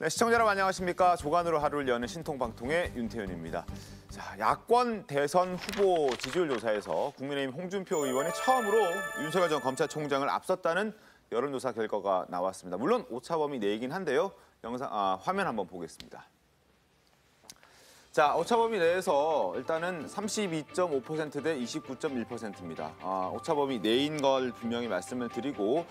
네, 시청자 여러분 안녕하십니까. 조간으로 하루를 여는 신통방통의 윤태윤입니다. 자, 야권 대선 후보 지지율 조사에서 국민의힘 홍준표 의원이 처음으로 윤석열 전 검찰총장을 앞섰다는 여론조사 결과가 나왔습니다. 물론 오차범위 내이긴 한데요. 화면 한번 보겠습니다. 자, 오차범위 내에서 일단은 32.5% 대 29.1%입니다. 오차범위 내인 걸 분명히 말씀을 드리고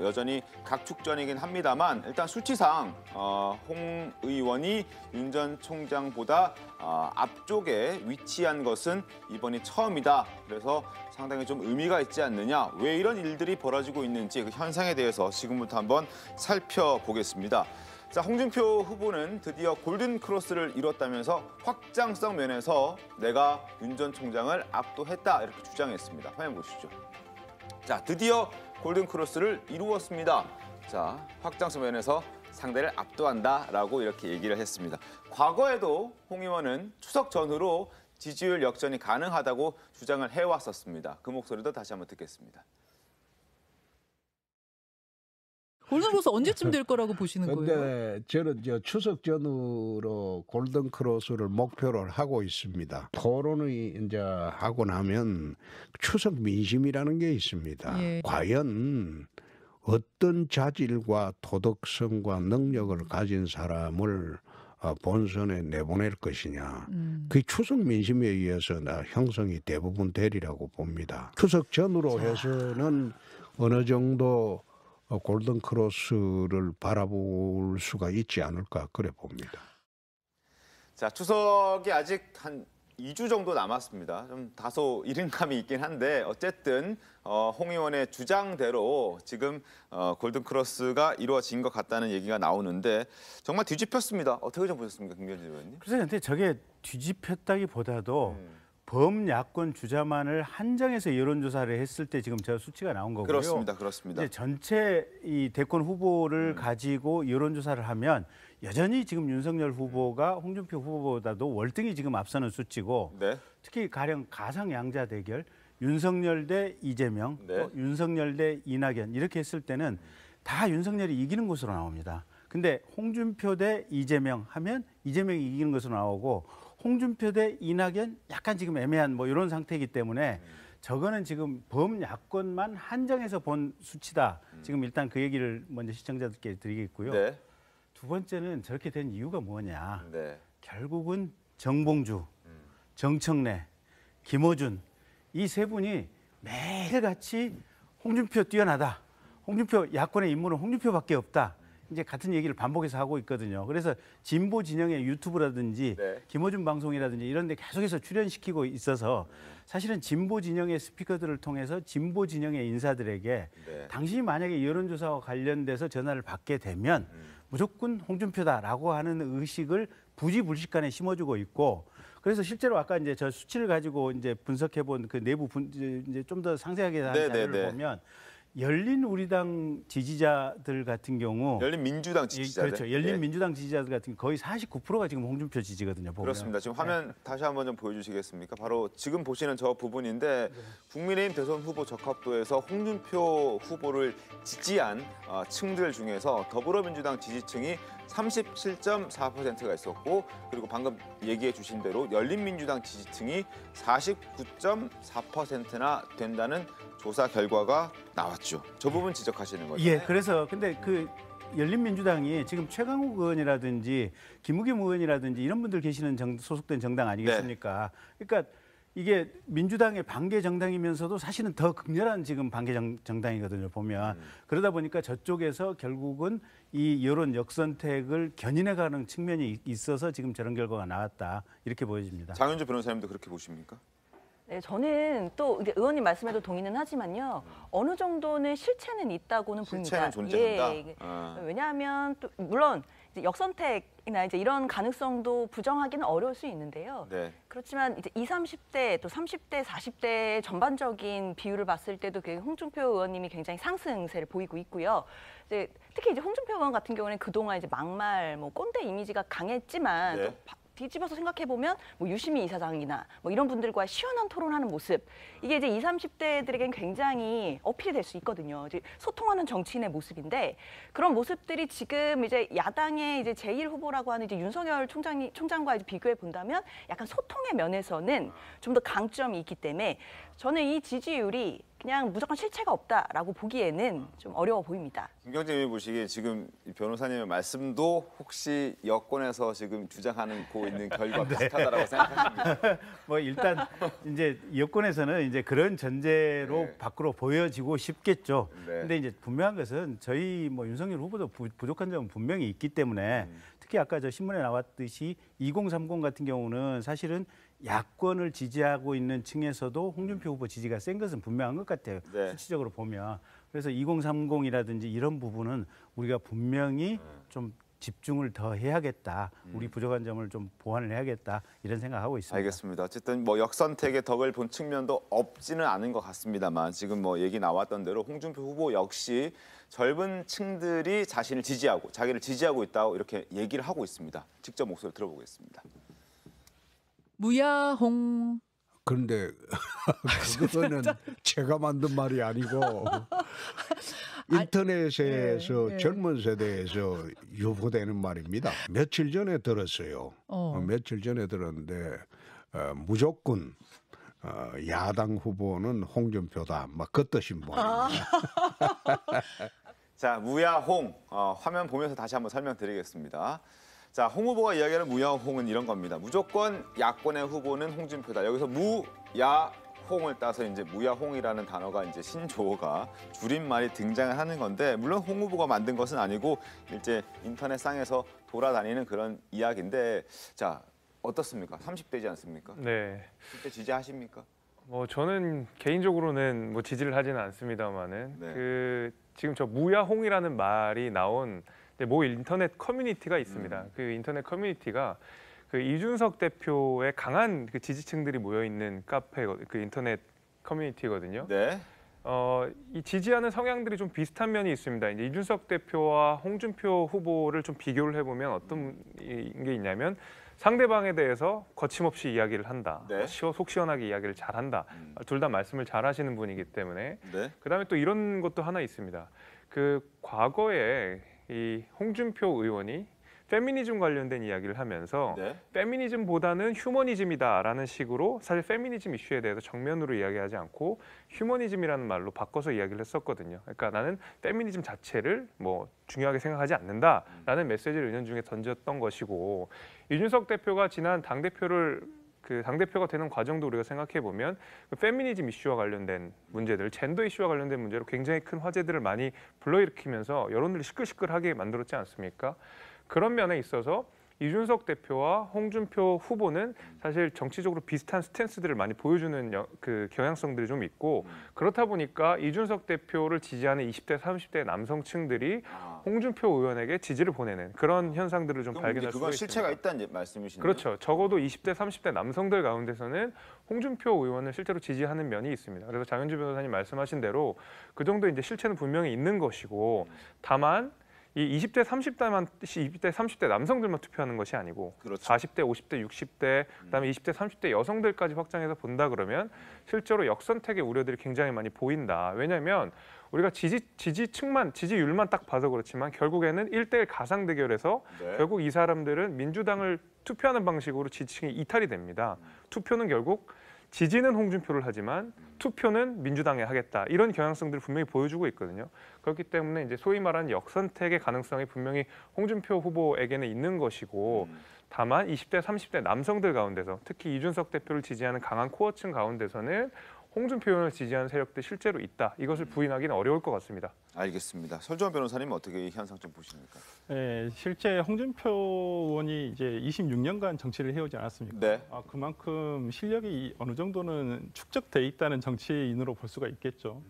여전히 각축전이긴 합니다만 일단 수치상 홍 의원이 윤 전 총장보다 앞쪽에 위치한 것은 이번이 처음이다. 그래서 상당히 좀 의미가 있지 않느냐. 왜 이런 일들이 벌어지고 있는지 그 현상에 대해서 지금부터 한번 살펴보겠습니다. 자, 홍준표 후보는 드디어 골든 크로스를 이뤘다면서 확장성 면에서 내가 윤 전 총장을 압도했다 이렇게 주장했습니다. 화면 보시죠. 자, 드디어 골든 크로스를 이루었습니다. 자, 확장성 면에서 상대를 압도한다라고 이렇게 얘기를 했습니다. 과거에도 홍 의원은 추석 전후로 지지율 역전이 가능하다고 주장을 해왔었습니다. 그 목소리도 다시 한번 듣겠습니다. 골든크로스 언제쯤 될 거라고 보시는 거예요? 근데 저는 추석 전후로 골든크로스를 목표로 하고 있습니다. 토론이 이제 하고 나면 추석 민심이라는 게 있습니다. 예. 과연 어떤 자질과 도덕성과 능력을 가진 사람을 본선에 내보낼 것이냐. 그 추석 민심에 의해서 형성이 대부분 되리라고 봅니다. 추석 전후로 해서는 어느 정도 골든크로스를 바라볼 수가 있지 않을까 그래 봅니다. 자, 추석이 아직 한 2주 정도 남았습니다. 좀 다소 이른감이 있긴 한데 어쨌든 홍 의원의 주장대로 지금 골든크로스가 이루어진 것 같다는 얘기가 나오는데 정말 뒤집혔습니다. 어떻게 좀 보셨습니까, 김경진 의원님? 글쎄요, 근데 저게 뒤집혔다기보다도 범야권 주자만을 한정해서 여론조사를 했을 때 지금 저 수치가 나온 거고요. 그렇습니다, 그렇습니다. 이제 전체 이 대권 후보를 가지고 여론조사를 하면 여전히 지금 윤석열 후보가 홍준표 후보보다도 월등히 지금 앞서는 수치고, 네. 특히 가령 가상 양자 대결, 윤석열 대 이재명, 네. 또 윤석열 대 이낙연 이렇게 했을 때는 다 윤석열이 이기는 것으로 나옵니다. 근데 홍준표 대 이재명 하면 이재명이 이기는 것으로 나오고, 홍준표 대 이낙연 약간 지금 애매한 이런 상태이기 때문에 저거는 지금 범야권만 한정해서 본 수치다. 지금 일단 그 얘기를 먼저 시청자들께 드리겠고요. 네. 두 번째는 저렇게 된 이유가 뭐냐. 네. 결국은 정봉주, 정청래, 김어준 이 세 분이 매일같이 홍준표 뛰어나다. 홍준표 야권의 인물은 홍준표밖에 없다. 이제 같은 얘기를 반복해서 하고 있거든요. 그래서 진보 진영의 유튜브라든지 네. 김어준 방송이라든지 이런 데 계속해서 출연시키고 있어서 사실은 진보 진영의 스피커들을 통해서 진보 진영의 인사들에게 네. 당신이 만약에 여론조사와 관련돼서 전화를 받게 되면 무조건 홍준표다라고 하는 의식을 부지불식간에 심어주고 있고, 그래서 실제로 아까 이제 저 수치를 가지고 이제 분석해본 그 내부 이제 좀 더 상세하게 한 자료를 보면 열린우리당 지지자들 같은 경우, 열린민주당 지지자들. 그렇죠. 열린민주당 지지자들 같은 경우 거의 49%가 지금 홍준표 지지거든요. 보면. 그렇습니다. 지금 화면 다시 한번 좀 보여주시겠습니까? 바로 지금 보시는 저 부분인데 국민의힘 대선 후보 적합도에서 홍준표 후보를 지지한 층들 중에서 더불어민주당 지지층이 37.4%가 있었고, 그리고 방금 얘기해 주신 대로 열린민주당 지지층이 49.4%나 된다는 조사 결과가 나왔죠. 저 부분 지적하시는 거죠? 예, 그래서 근데 그 열린민주당이 지금 최강욱 의원이라든지 김우겸 의원이라든지 이런 분들 계시는 소속된 정당 아니겠습니까? 그러니까 이게 민주당의 반개 정당이면서도 사실은 더 극렬한 지금 반개 정당이거든요, 보면. 그러다 보니까 저쪽에서 결국은 이 여론 역선택을 견인해가는 측면이 있어서 지금 저런 결과가 나왔다, 이렇게 보여집니다. 장윤주 변호사님도 그렇게 보십니까? 네, 저는 또 의원님 말씀에도 동의는 하지만요. 어느 정도는 실체는 있다고는 봅니다. 실체는 존재한다. 예, 왜냐하면 또 물론 이제 역선택이나 이제 이런 가능성도 부정하기는 어려울 수 있는데요. 네. 그렇지만 이제 20, 30대 또 30대, 40대 전반적인 비율을 봤을 때도 그 홍준표 의원님이 굉장히 상승세를 보이고 있고요. 이제 특히 이제 홍준표 의원 같은 경우는 그동안 이제 막말, 꼰대 이미지가 강했지만 네. 또 뒤집어서 생각해 보면 뭐 유시민 이사장이나 뭐 이런 분들과 시원한 토론하는 모습 이게 이제 20, 30대들에겐 굉장히 어필이 될 수 있거든요. 이제 소통하는 정치인의 모습인데 그런 모습들이 지금 이제 야당의 이제 제1 후보라고 하는 이제 윤석열 총장과 이제 비교해 본다면 약간 소통의 면에서는 좀 더 강점이 있기 때문에 저는 이 지지율이 그냥 무조건 실체가 없다라고 보기에는 좀 어려워 보입니다. 김경진 의원님 보시기에 지금 이 변호사님의 말씀도 혹시 여권에서 지금 주장하고 있는 결과 비슷하다라고 생각하십니까? 뭐 일단 이제 여권에서는 이제 그런 전제로 네. 밖으로 보여지고 싶겠죠. 네. 근데 이제 분명한 것은 저희 뭐 윤석열 후보도 부족한 점은 분명히 있기 때문에 특히 아까 저 신문에 나왔듯이 2030 같은 경우는 사실은 야권을 지지하고 있는 층에서도 홍준표 후보 지지가 센 것은 분명한 것 같아요. 네. 수치적으로 보면. 그래서 2030이라든지 이런 부분은 우리가 분명히 좀 집중을 더 해야겠다. 우리 부족한 점을 좀 보완을 해야겠다. 이런 생각하고 있습니다. 알겠습니다. 어쨌든 뭐 역선택의 덕을 본 측면도 없지는 않은 것 같습니다만 지금 뭐 얘기 나왔던 대로 홍준표 후보 역시 젊은 층들이 자신을 지지하고 자기를 지지하고 있다고 이렇게 얘기를 하고 있습니다. 직접 목소리 들어보겠습니다. 무야홍. 그런데 그거는 제가 만든 말이 아니고 인터넷에서 네. 젊은 세대에서 유포되는 말입니다. 며칠 전에 들었어요. 며칠 전에 들었는데 무조건 야당 후보는 홍준표다. 막 그 뜻인 모양입니다. 자, 무야홍 화면 보면서 다시 한번 설명드리겠습니다. 자, 홍 후보가 이야기하는 무야홍은 이런 겁니다. 무조건 야권의 후보는 홍준표다. 여기서 무야홍을 따서 이제 무야홍이라는 단어가 이제 신조어가 줄임말이 등장을 하는 건데 물론 홍 후보가 만든 것은 아니고 이제 인터넷상에서 돌아다니는 그런 이야기인데 자, 어떻습니까? 30대지 않습니까? 네. 실제 지지하십니까? 뭐 저는 개인적으로는 뭐 지지를 하지는 않습니다만은 네. 지금 저 무야홍이라는 말이 나온 모 인터넷 커뮤니티가 있습니다. 그 인터넷 커뮤니티가 그 이준석 대표의 강한 그 지지층들이 모여 있는 카페 그 인터넷 커뮤니티거든요. 네. 이 지지하는 성향들이 좀 비슷한 면이 있습니다. 이제 이준석 대표와 홍준표 후보를 좀 비교를 해보면 어떤 게 있냐면 상대방에 대해서 거침없이 이야기를 한다. 네. 속 시원하게 이야기를 잘한다. 둘 다 말씀을 잘하시는 분이기 때문에. 네. 그다음에 또 이런 것도 하나 있습니다. 그 과거에 이 홍준표 의원이 페미니즘 관련된 이야기를 하면서 네. 페미니즘보다는 휴머니즘이다라는 식으로 사실 페미니즘 이슈에 대해서 정면으로 이야기하지 않고 휴머니즘이라는 말로 바꿔서 이야기를 했었거든요. 그러니까 나는 페미니즘 자체를 뭐 중요하게 생각하지 않는다라는 메시지를 은연중에 던졌던 것이고 이준석 대표가 지난 당대표가 되는 과정도 우리가 생각해 보면 그 페미니즘 이슈와 관련된 문제들, 젠더 이슈와 관련된 문제로 굉장히 큰 화제들을 많이 불러일으키면서 여론들이 시끌시끌하게 만들었지 않습니까? 그런 면에 있어서 이준석 대표와 홍준표 후보는 사실 정치적으로 비슷한 스탠스들을 많이 보여주는 그 경향성들이 좀 있고 그렇다 보니까 이준석 대표를 지지하는 20대, 30대 남성층들이 홍준표 의원에게 지지를 보내는 그런 현상들을 좀 발견할 수가 그건 있습니다. 실체가 있다는 말씀이신가요? 그렇죠. 적어도 20대, 30대 남성들 가운데서는 홍준표 의원을 실제로 지지하는 면이 있습니다. 그래서 장현주 변호사님 말씀하신 대로 그 정도 이제 실체는 분명히 있는 것이고 다만 이 20대, 30대 남성들만 투표하는 것이 아니고 그렇죠. 40대, 50대, 60대, 그다음에 20대, 30대 여성들까지 확장해서 본다 그러면 실제로 역선택의 우려들이 굉장히 많이 보인다. 왜냐하면 우리가 지지율만 딱 봐서 그렇지만 결국에는 1대1 가상 대결에서 네. 결국 이 사람들은 민주당을 투표하는 방식으로 지지층이 이탈이 됩니다. 투표는 결국 지지는 홍준표를 하지만 투표는 민주당에 하겠다. 이런 경향성들을 분명히 보여주고 있거든요. 그렇기 때문에 이제 소위 말하는 역선택의 가능성이 분명히 홍준표 후보에게는 있는 것이고 다만 20대, 30대 남성들 가운데서 특히 이준석 대표를 지지하는 강한 코어층 가운데서는 홍준표 의원을 지지하는 세력들이 실제로 있다. 이것을 부인하기는 어려울 것 같습니다. 알겠습니다. 설주환 변호사님은 어떻게 이 현상 좀 보십니까? 네, 실제 홍준표 의원이 이제 26년간 정치를 해오지 않았습니까? 네. 그만큼 실력이 어느 정도는 축적돼 있다는 정치인으로 볼 수가 있겠죠.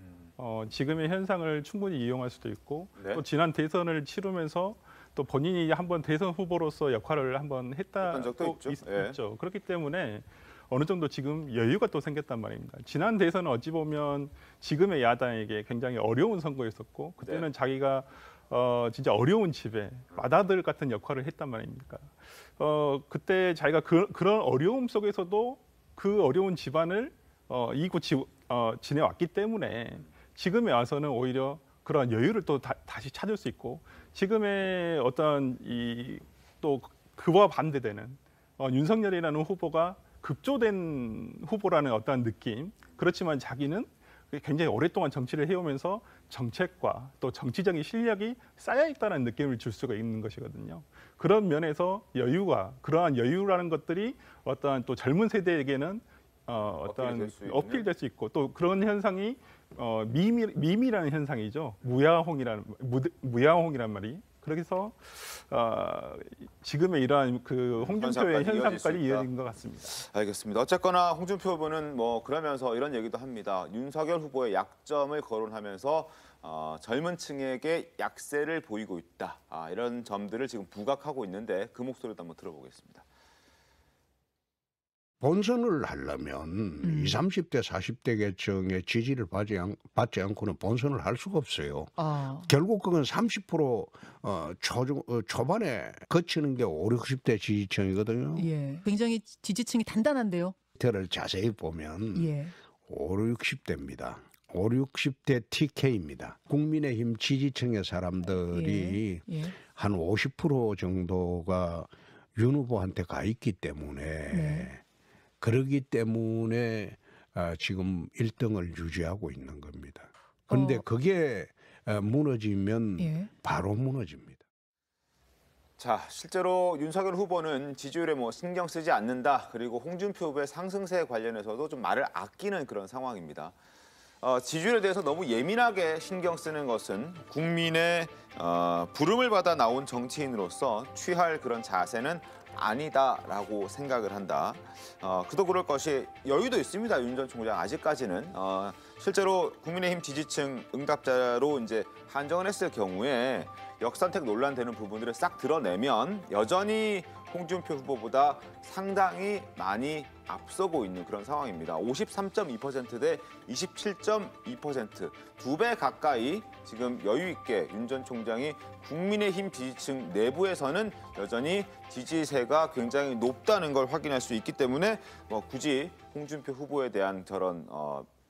지금의 현상을 충분히 이용할 수도 있고 네. 또 지난 대선을 치르면서 또 본인이 한번 대선 후보로서 역할을 한번 했던 적도 있죠. 예. 있죠. 그렇기 때문에 어느 정도 지금 여유가 또 생겼단 말입니다. 지난 대선은 어찌 보면 지금의 야당에게 굉장히 어려운 선거였었고 그때는 네. 자기가 진짜 어려운 집에 맏아들 같은 역할을 했단 말입니까? 그때 자기가 그런 어려움 속에서도 그 어려운 집안을 이고 지내왔기 때문에 지금에 와서는 오히려 그런 여유를 또 다시 찾을 수 있고 지금의 어떤 또 그와 반대되는 윤석열이라는 후보가 급조된 후보라는 어떤 느낌. 그렇지만 자기는 굉장히 오랫동안 정치를 해오면서 정책과 또 정치적인 실력이 쌓여 있다는 느낌을 줄 수가 있는 것이거든요. 그런 면에서 그러한 여유라는 것들이 어떠한 또 젊은 세대에게는 어떤 어필될 수 있고 또 그런 현상이 밈이라는 현상이죠. 무야홍이란 말이. 그래서 지금의 이러한 그 홍준표의 현상까지 이어진 것 같습니다. 알겠습니다. 어쨌거나 홍준표 후보는 뭐 그러면서 이런 얘기도 합니다. 윤석열 후보의 약점을 거론하면서 젊은 층에게 약세를 보이고 있다. 이런 점들을 지금 부각하고 있는데 그 목소리도 한번 들어보겠습니다. 본선을 하려면 20, 30대, 40대 계층의 지지를 받지 않고는 본선을 할 수가 없어요. 결국 그건 30% 초반에 거치는 게 5, 60대 지지층이거든요. 예, 굉장히 지지층이 단단한데요. 를 자세히 보면 예. 5, 60대입니다. 5, 60대 TK입니다. 국민의힘 지지층의 사람들이 한 50% 정도가 윤 후보한테 가 있기 때문에 그러기 때문에 지금 1등을 유지하고 있는 겁니다. 그런데 그게 무너지면 바로 무너집니다. 자, 실제로 윤석열 후보는 지지율에 뭐 신경 쓰지 않는다. 그리고 홍준표 후보의 상승세 관련해서도 좀 말을 아끼는 그런 상황입니다. 지지율에 대해서 너무 예민하게 신경 쓰는 것은 국민의 부름을 받아 나온 정치인으로서 취할 그런 자세는 아니다라고 생각을 한다. 그도 그럴 것이 여유도 있습니다. 윤 전 총장 아직까지는 실제로 국민의힘 지지층 응답자로 이제 한정을 했을 경우에 역선택 논란되는 부분들을 싹 드러내면 여전히 홍준표 후보보다 상당히 많이 앞서고 있는 그런 상황입니다. 53.2% 대 27.2%, 2배 가까이 지금 여유 있게 윤 전 총장이 국민의힘 지지층 내부에서는 여전히 지지세가 굉장히 높다는 걸 확인할 수 있기 때문에 굳이 홍준표 후보에 대한 저런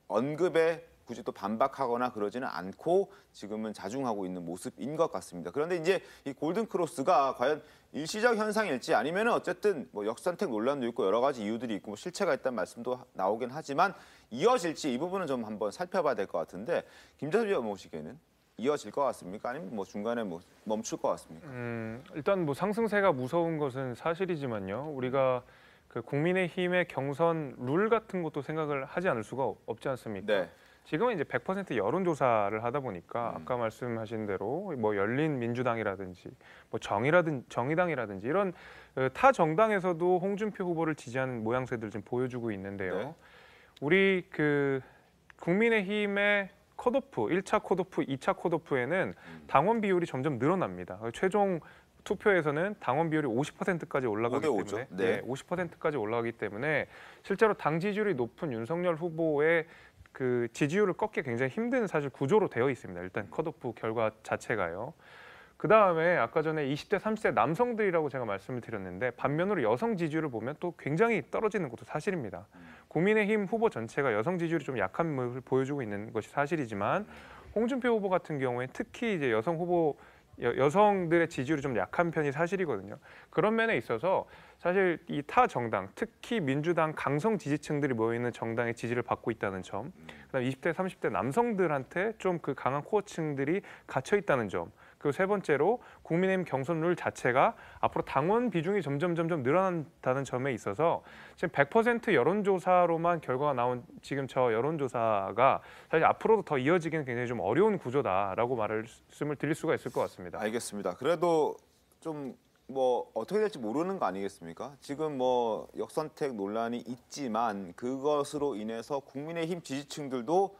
언급에 굳이 또 반박하거나 그러지는 않고 지금은 자중하고 있는 모습인 것 같습니다. 그런데 이제 이 골든크로스가 과연 일시적 현상일지 아니면 어쨌든 뭐 역선택 논란도 있고 여러 가지 이유들이 있고 뭐 실체가 있다는 말씀도 나오긴 하지만 이어질지 이 부분은 좀 한번 살펴봐야 될 것 같은데 김재섭 위원 보시기에는 이어질 것 같습니까? 아니면 뭐 중간에 뭐 멈출 것 같습니까? 일단 뭐 상승세가 무서운 것은 사실이지만요. 우리가 그 국민의힘의 경선 룰 같은 것도 생각을 하지 않을 수가 없지 않습니까? 네. 지금은 이제 100% 여론조사를 하다 보니까 아까 말씀하신 대로 뭐 열린민주당이라든지 뭐 정의당이라든지 이런 타 정당에서도 홍준표 후보를 지지하는 모양새들 좀 보여주고 있는데요. 네. 우리 그 국민의힘의 컷오프, 1차 컷오프, 2차 컷오프에는 당원 비율이 점점 늘어납니다. 최종 투표에서는 당원 비율이 50%까지 올라가기 5대5죠. 때문에 네. 50%까지 올라가기 때문에 실제로 당 지지율이 높은 윤석열 후보의 그 지지율을 꺾기 굉장히 힘든 사실 구조로 되어 있습니다. 일단 컷오프 결과 자체가요. 그 다음에 아까 전에 20대, 30대 남성들이라고 제가 말씀을 드렸는데 반면으로 여성 지지율을 보면 또 굉장히 떨어지는 것도 사실입니다. 국민의힘 후보 전체가 여성 지지율이 좀 약한 모습을 보여주고 있는 것이 사실이지만 홍준표 후보 같은 경우에 특히 이제 여성들의 지지율이 좀 약한 편이 사실이거든요. 그런 면에 있어서 사실 이 타 정당, 특히 민주당 강성 지지층들이 모여있는 정당의 지지를 받고 있다는 점, 그다음 20대, 30대 남성들한테 좀 그 강한 코어층들이 갇혀 있다는 점, 그리고 세 번째로 국민의힘 경선 룰 자체가 앞으로 당원 비중이 점점 늘어난다는 점에 있어서 지금 100% 여론조사로만 결과가 나온 지금 저 여론조사가 사실 앞으로도 더 이어지기는 굉장히 좀 어려운 구조다라고 말씀을 드릴 수가 있을 것 같습니다. 알겠습니다. 그래도 좀 뭐 어떻게 될지 모르는 거 아니겠습니까? 지금 뭐 역선택 논란이 있지만 그것으로 인해서 국민의힘 지지층들도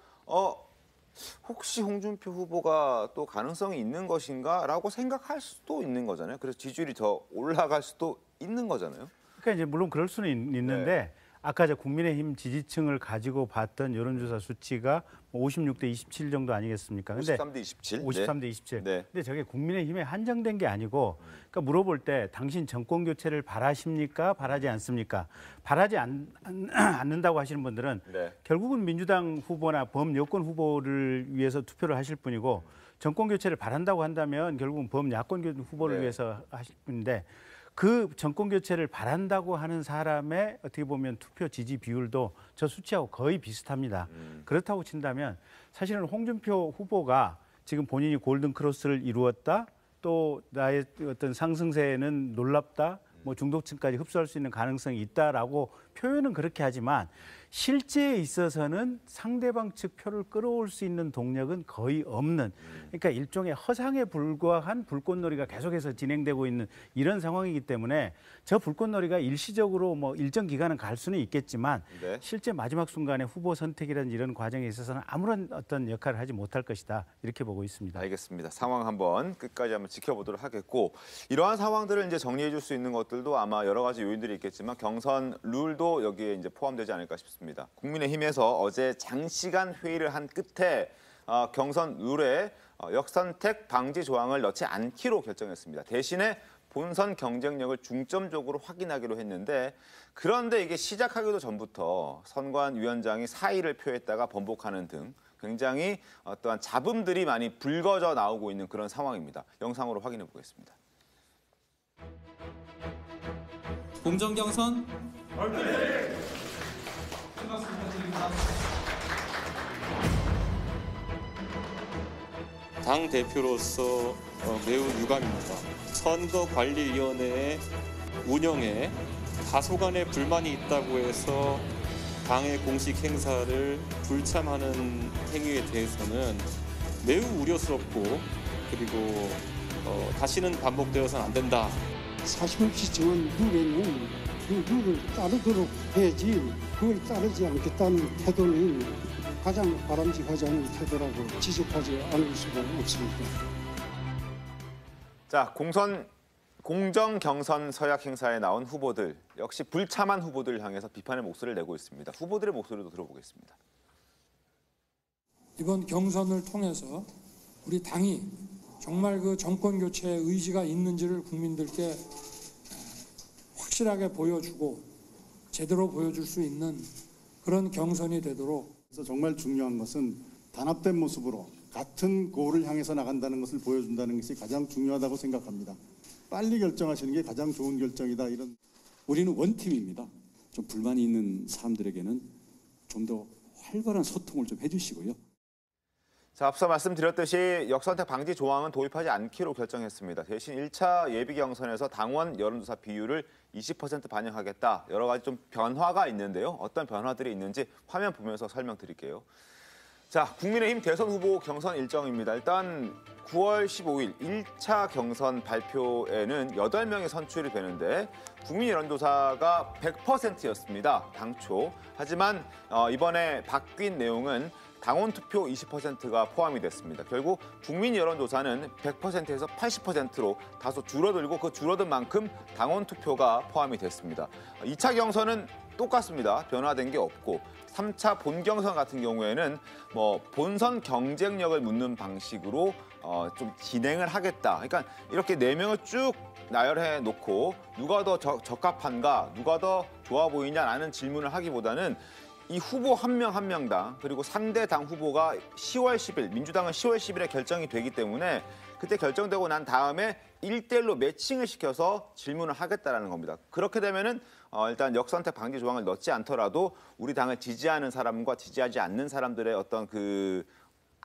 혹시 홍준표 후보가 또 가능성이 있는 것인가라고 생각할 수도 있는 거잖아요. 그래서 지지율이 더 올라갈 수도 있는 거잖아요. 그러니까 이제 물론 그럴 수는 있는데 아까 저 국민의힘 지지층을 가지고 봤던 여론조사 수치가 56대 27 정도 아니겠습니까? 근데 53대 27. 53대 27. 네. 근데 저게 국민의힘에 한정된 게 아니고, 그러니까 물어볼 때 당신 정권 교체를 바라십니까? 바라지 않습니까? 바라지 않는다고 하시는 분들은 네. 결국은 민주당 후보나 범여권 후보를 위해서 투표를 하실 분이고, 정권 교체를 바란다고 한다면 결국은 범야권 후보를 네. 위해서 하실 분인데, 그 정권 교체를 바란다고 하는 사람의 어떻게 보면 투표 지지 비율도 저 수치하고 거의 비슷합니다. 그렇다고 친다면 사실은 홍준표 후보가 지금 본인이 골든 크로스를 이루었다, 또 나의 어떤 상승세는 놀랍다, 뭐 중도층까지 흡수할 수 있는 가능성이 있다라고 표현은 그렇게 하지만 실제에 있어서는 상대방 측 표를 끌어올 수 있는 동력은 거의 없는, 그러니까 일종의 허상에 불과한 불꽃놀이가 계속해서 진행되고 있는 이런 상황이기 때문에 저 불꽃놀이가 일시적으로 뭐 일정 기간은 갈 수는 있겠지만 네. 실제 마지막 순간에 후보 선택이라는 이런 과정에 있어서는 아무런 어떤 역할을 하지 못할 것이다, 이렇게 보고 있습니다. 알겠습니다. 상황 한번 끝까지 한번 지켜보도록 하겠고, 이러한 상황들을 이제 정리해 줄 수 있는 것들도 아마 여러 가지 요인들이 있겠지만 경선 룰도 여기에 이제 포함되지 않을까 싶습니다. 국민의힘에서 어제 장시간 회의를 한 끝에 경선 룰에 역선택 방지 조항을 넣지 않기로 결정했습니다. 대신에 본선 경쟁력을 중점적으로 확인하기로 했는데, 그런데 이게 시작하기도 전부터 선관위원장이 사의를 표했다가 번복하는 등 굉장히 어떠한 잡음들이 많이 불거져 나오고 있는 그런 상황입니다. 영상으로 확인해 보겠습니다. 공정경선 당 대표로서 매우 유감입니다. 선거관리위원회의 운영에 다소간의 불만이 있다고 해서 당의 공식 행사를 불참하는 행위에 대해서는 매우 우려스럽고, 그리고 다시는 반복되어서는 안 된다. 사심없이 정한 룰에는 그 룰을 따르도록 해야지, 그걸 따르지 않겠다는 태도는 가장 바람직하지 않은 태도라고 지적하지 않을 수가 없습니다. 자, 공정 경선 서약 행사에 나온 후보들, 역시 불참한 후보들을 향해서 비판의 목소리를 내고 있습니다. 후보들의 목소리도 들어보겠습니다. 이번 경선을 통해서 우리 당이 정말 그 정권 교체의 의지가 있는지를 국민들께 확실하게 보여주고 제대로 보여줄 수 있는 그런 경선이 되도록. 그래서 정말 중요한 것은 단합된 모습으로 같은 고를 향해서 나간다는 것을 보여준다는 것이 가장 중요하다고 생각합니다. 빨리 결정하시는 게 가장 좋은 결정이다. 이런. 우리는 원팀입니다. 좀 불만이 있는 사람들에게는 좀 더 활발한 소통을 좀 해주시고요. 자, 앞서 말씀드렸듯이 역선택 방지 조항은 도입하지 않기로 결정했습니다. 대신 1차 예비 경선에서 당원 여론조사 비율을 20% 반영하겠다. 여러 가지 좀 변화가 있는데요. 어떤 변화들이 있는지 화면 보면서 설명드릴게요. 자, 국민의힘 대선 후보 경선 일정입니다. 일단 9월 15일 1차 경선 발표에는 8명이 선출이 되는데 국민 여론조사가 100%였습니다. 당초. 하지만 이번에 바뀐 내용은 당원 투표 20%가 포함이 됐습니다. 결국 국민 여론조사는 100%에서 80%로 다소 줄어들고, 그 줄어든 만큼 당원 투표가 포함이 됐습니다. 2차 경선은 똑같습니다. 변화된 게 없고, 3차 본경선 같은 경우에는 뭐 본선 경쟁력을 묻는 방식으로 좀 진행을 하겠다. 그러니까 이렇게 4명을 쭉 나열해 놓고 누가 더 적합한가, 누가 더 좋아 보이냐라는 질문을 하기보다는 이 후보 한 명 한 명당, 그리고 상대 당 후보가 10월 10일, 민주당은 10월 10일에 결정이 되기 때문에 그때 결정되고 난 다음에 1대1로 매칭을 시켜서 질문을 하겠다라는 겁니다. 그렇게 되면은 일단 역선택 방지 조항을 넣지 않더라도 우리 당을 지지하는 사람과 지지하지 않는 사람들의 어떤 그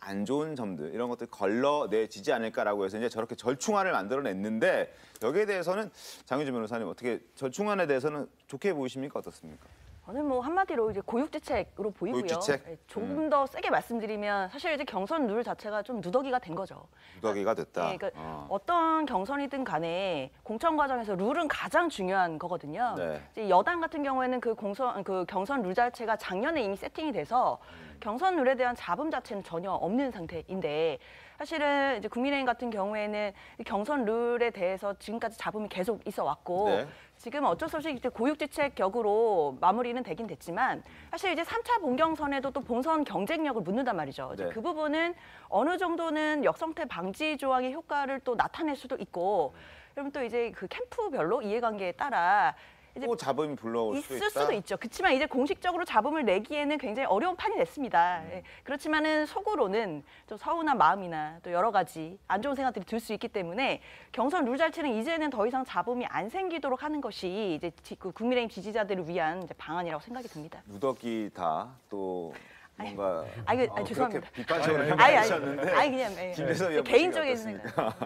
안 좋은 점들, 이런 것들 걸러내지지 않을까라고 해서 이제 저렇게 절충안을 만들어냈는데, 여기에 대해서는 장유진 변호사님, 어떻게 절충안에 대해서는 좋게 보이십니까? 어떻습니까? 저는 뭐 한마디로 이제 고육지책으로 보이고요. 고육지책? 조금 더 세게 말씀드리면 사실 이제 경선 룰 자체가 좀 누더기가 된 거죠. 누더기가 됐다. 네, 그러니까 어떤 경선이든 간에 공천 과정에서 룰은 가장 중요한 거거든요. 네. 이제 여당 같은 경우에는 그 경선 룰 자체가 작년에 이미 세팅이 돼서 경선 룰에 대한 잡음 자체는 전혀 없는 상태인데, 사실은 이제 국민의힘 같은 경우에는 경선 룰에 대해서 지금까지 잡음이 계속 있어 왔고 네. 지금 어쩔 수 없이 이제 고육지책 격으로 마무리는 되긴 됐지만 사실 이제 3차 본경선에도 또 본선 경쟁력을 묻는단 말이죠. 이제 네. 그 부분은 어느 정도는 역성태 방지 조항의 효과를 또 나타낼 수도 있고 그러면 또 이제 그 캠프별로 이해관계에 따라 이제 또 잡음이 불러올 있을 수도 있다. 수도 있죠. 그렇지만 이제 공식적으로 잡음을 내기에는 굉장히 어려운 판이 됐습니다. 예. 그렇지만은 속으로는 좀 서운한 마음이나 또 여러 가지 안 좋은 생각들이 들 수 있기 때문에 경선 룰 자체는 이제는 더 이상 잡음이 안 생기도록 하는 것이 이제 그 국민의힘 지지자들을 위한 이제 방안이라고 생각이 듭니다. 누더기다 또 뭔가 죄송합니다. 그렇게 비판적으로 그냥 표현하셨는데 김재섭 의원 개인적인 보시기에 생각.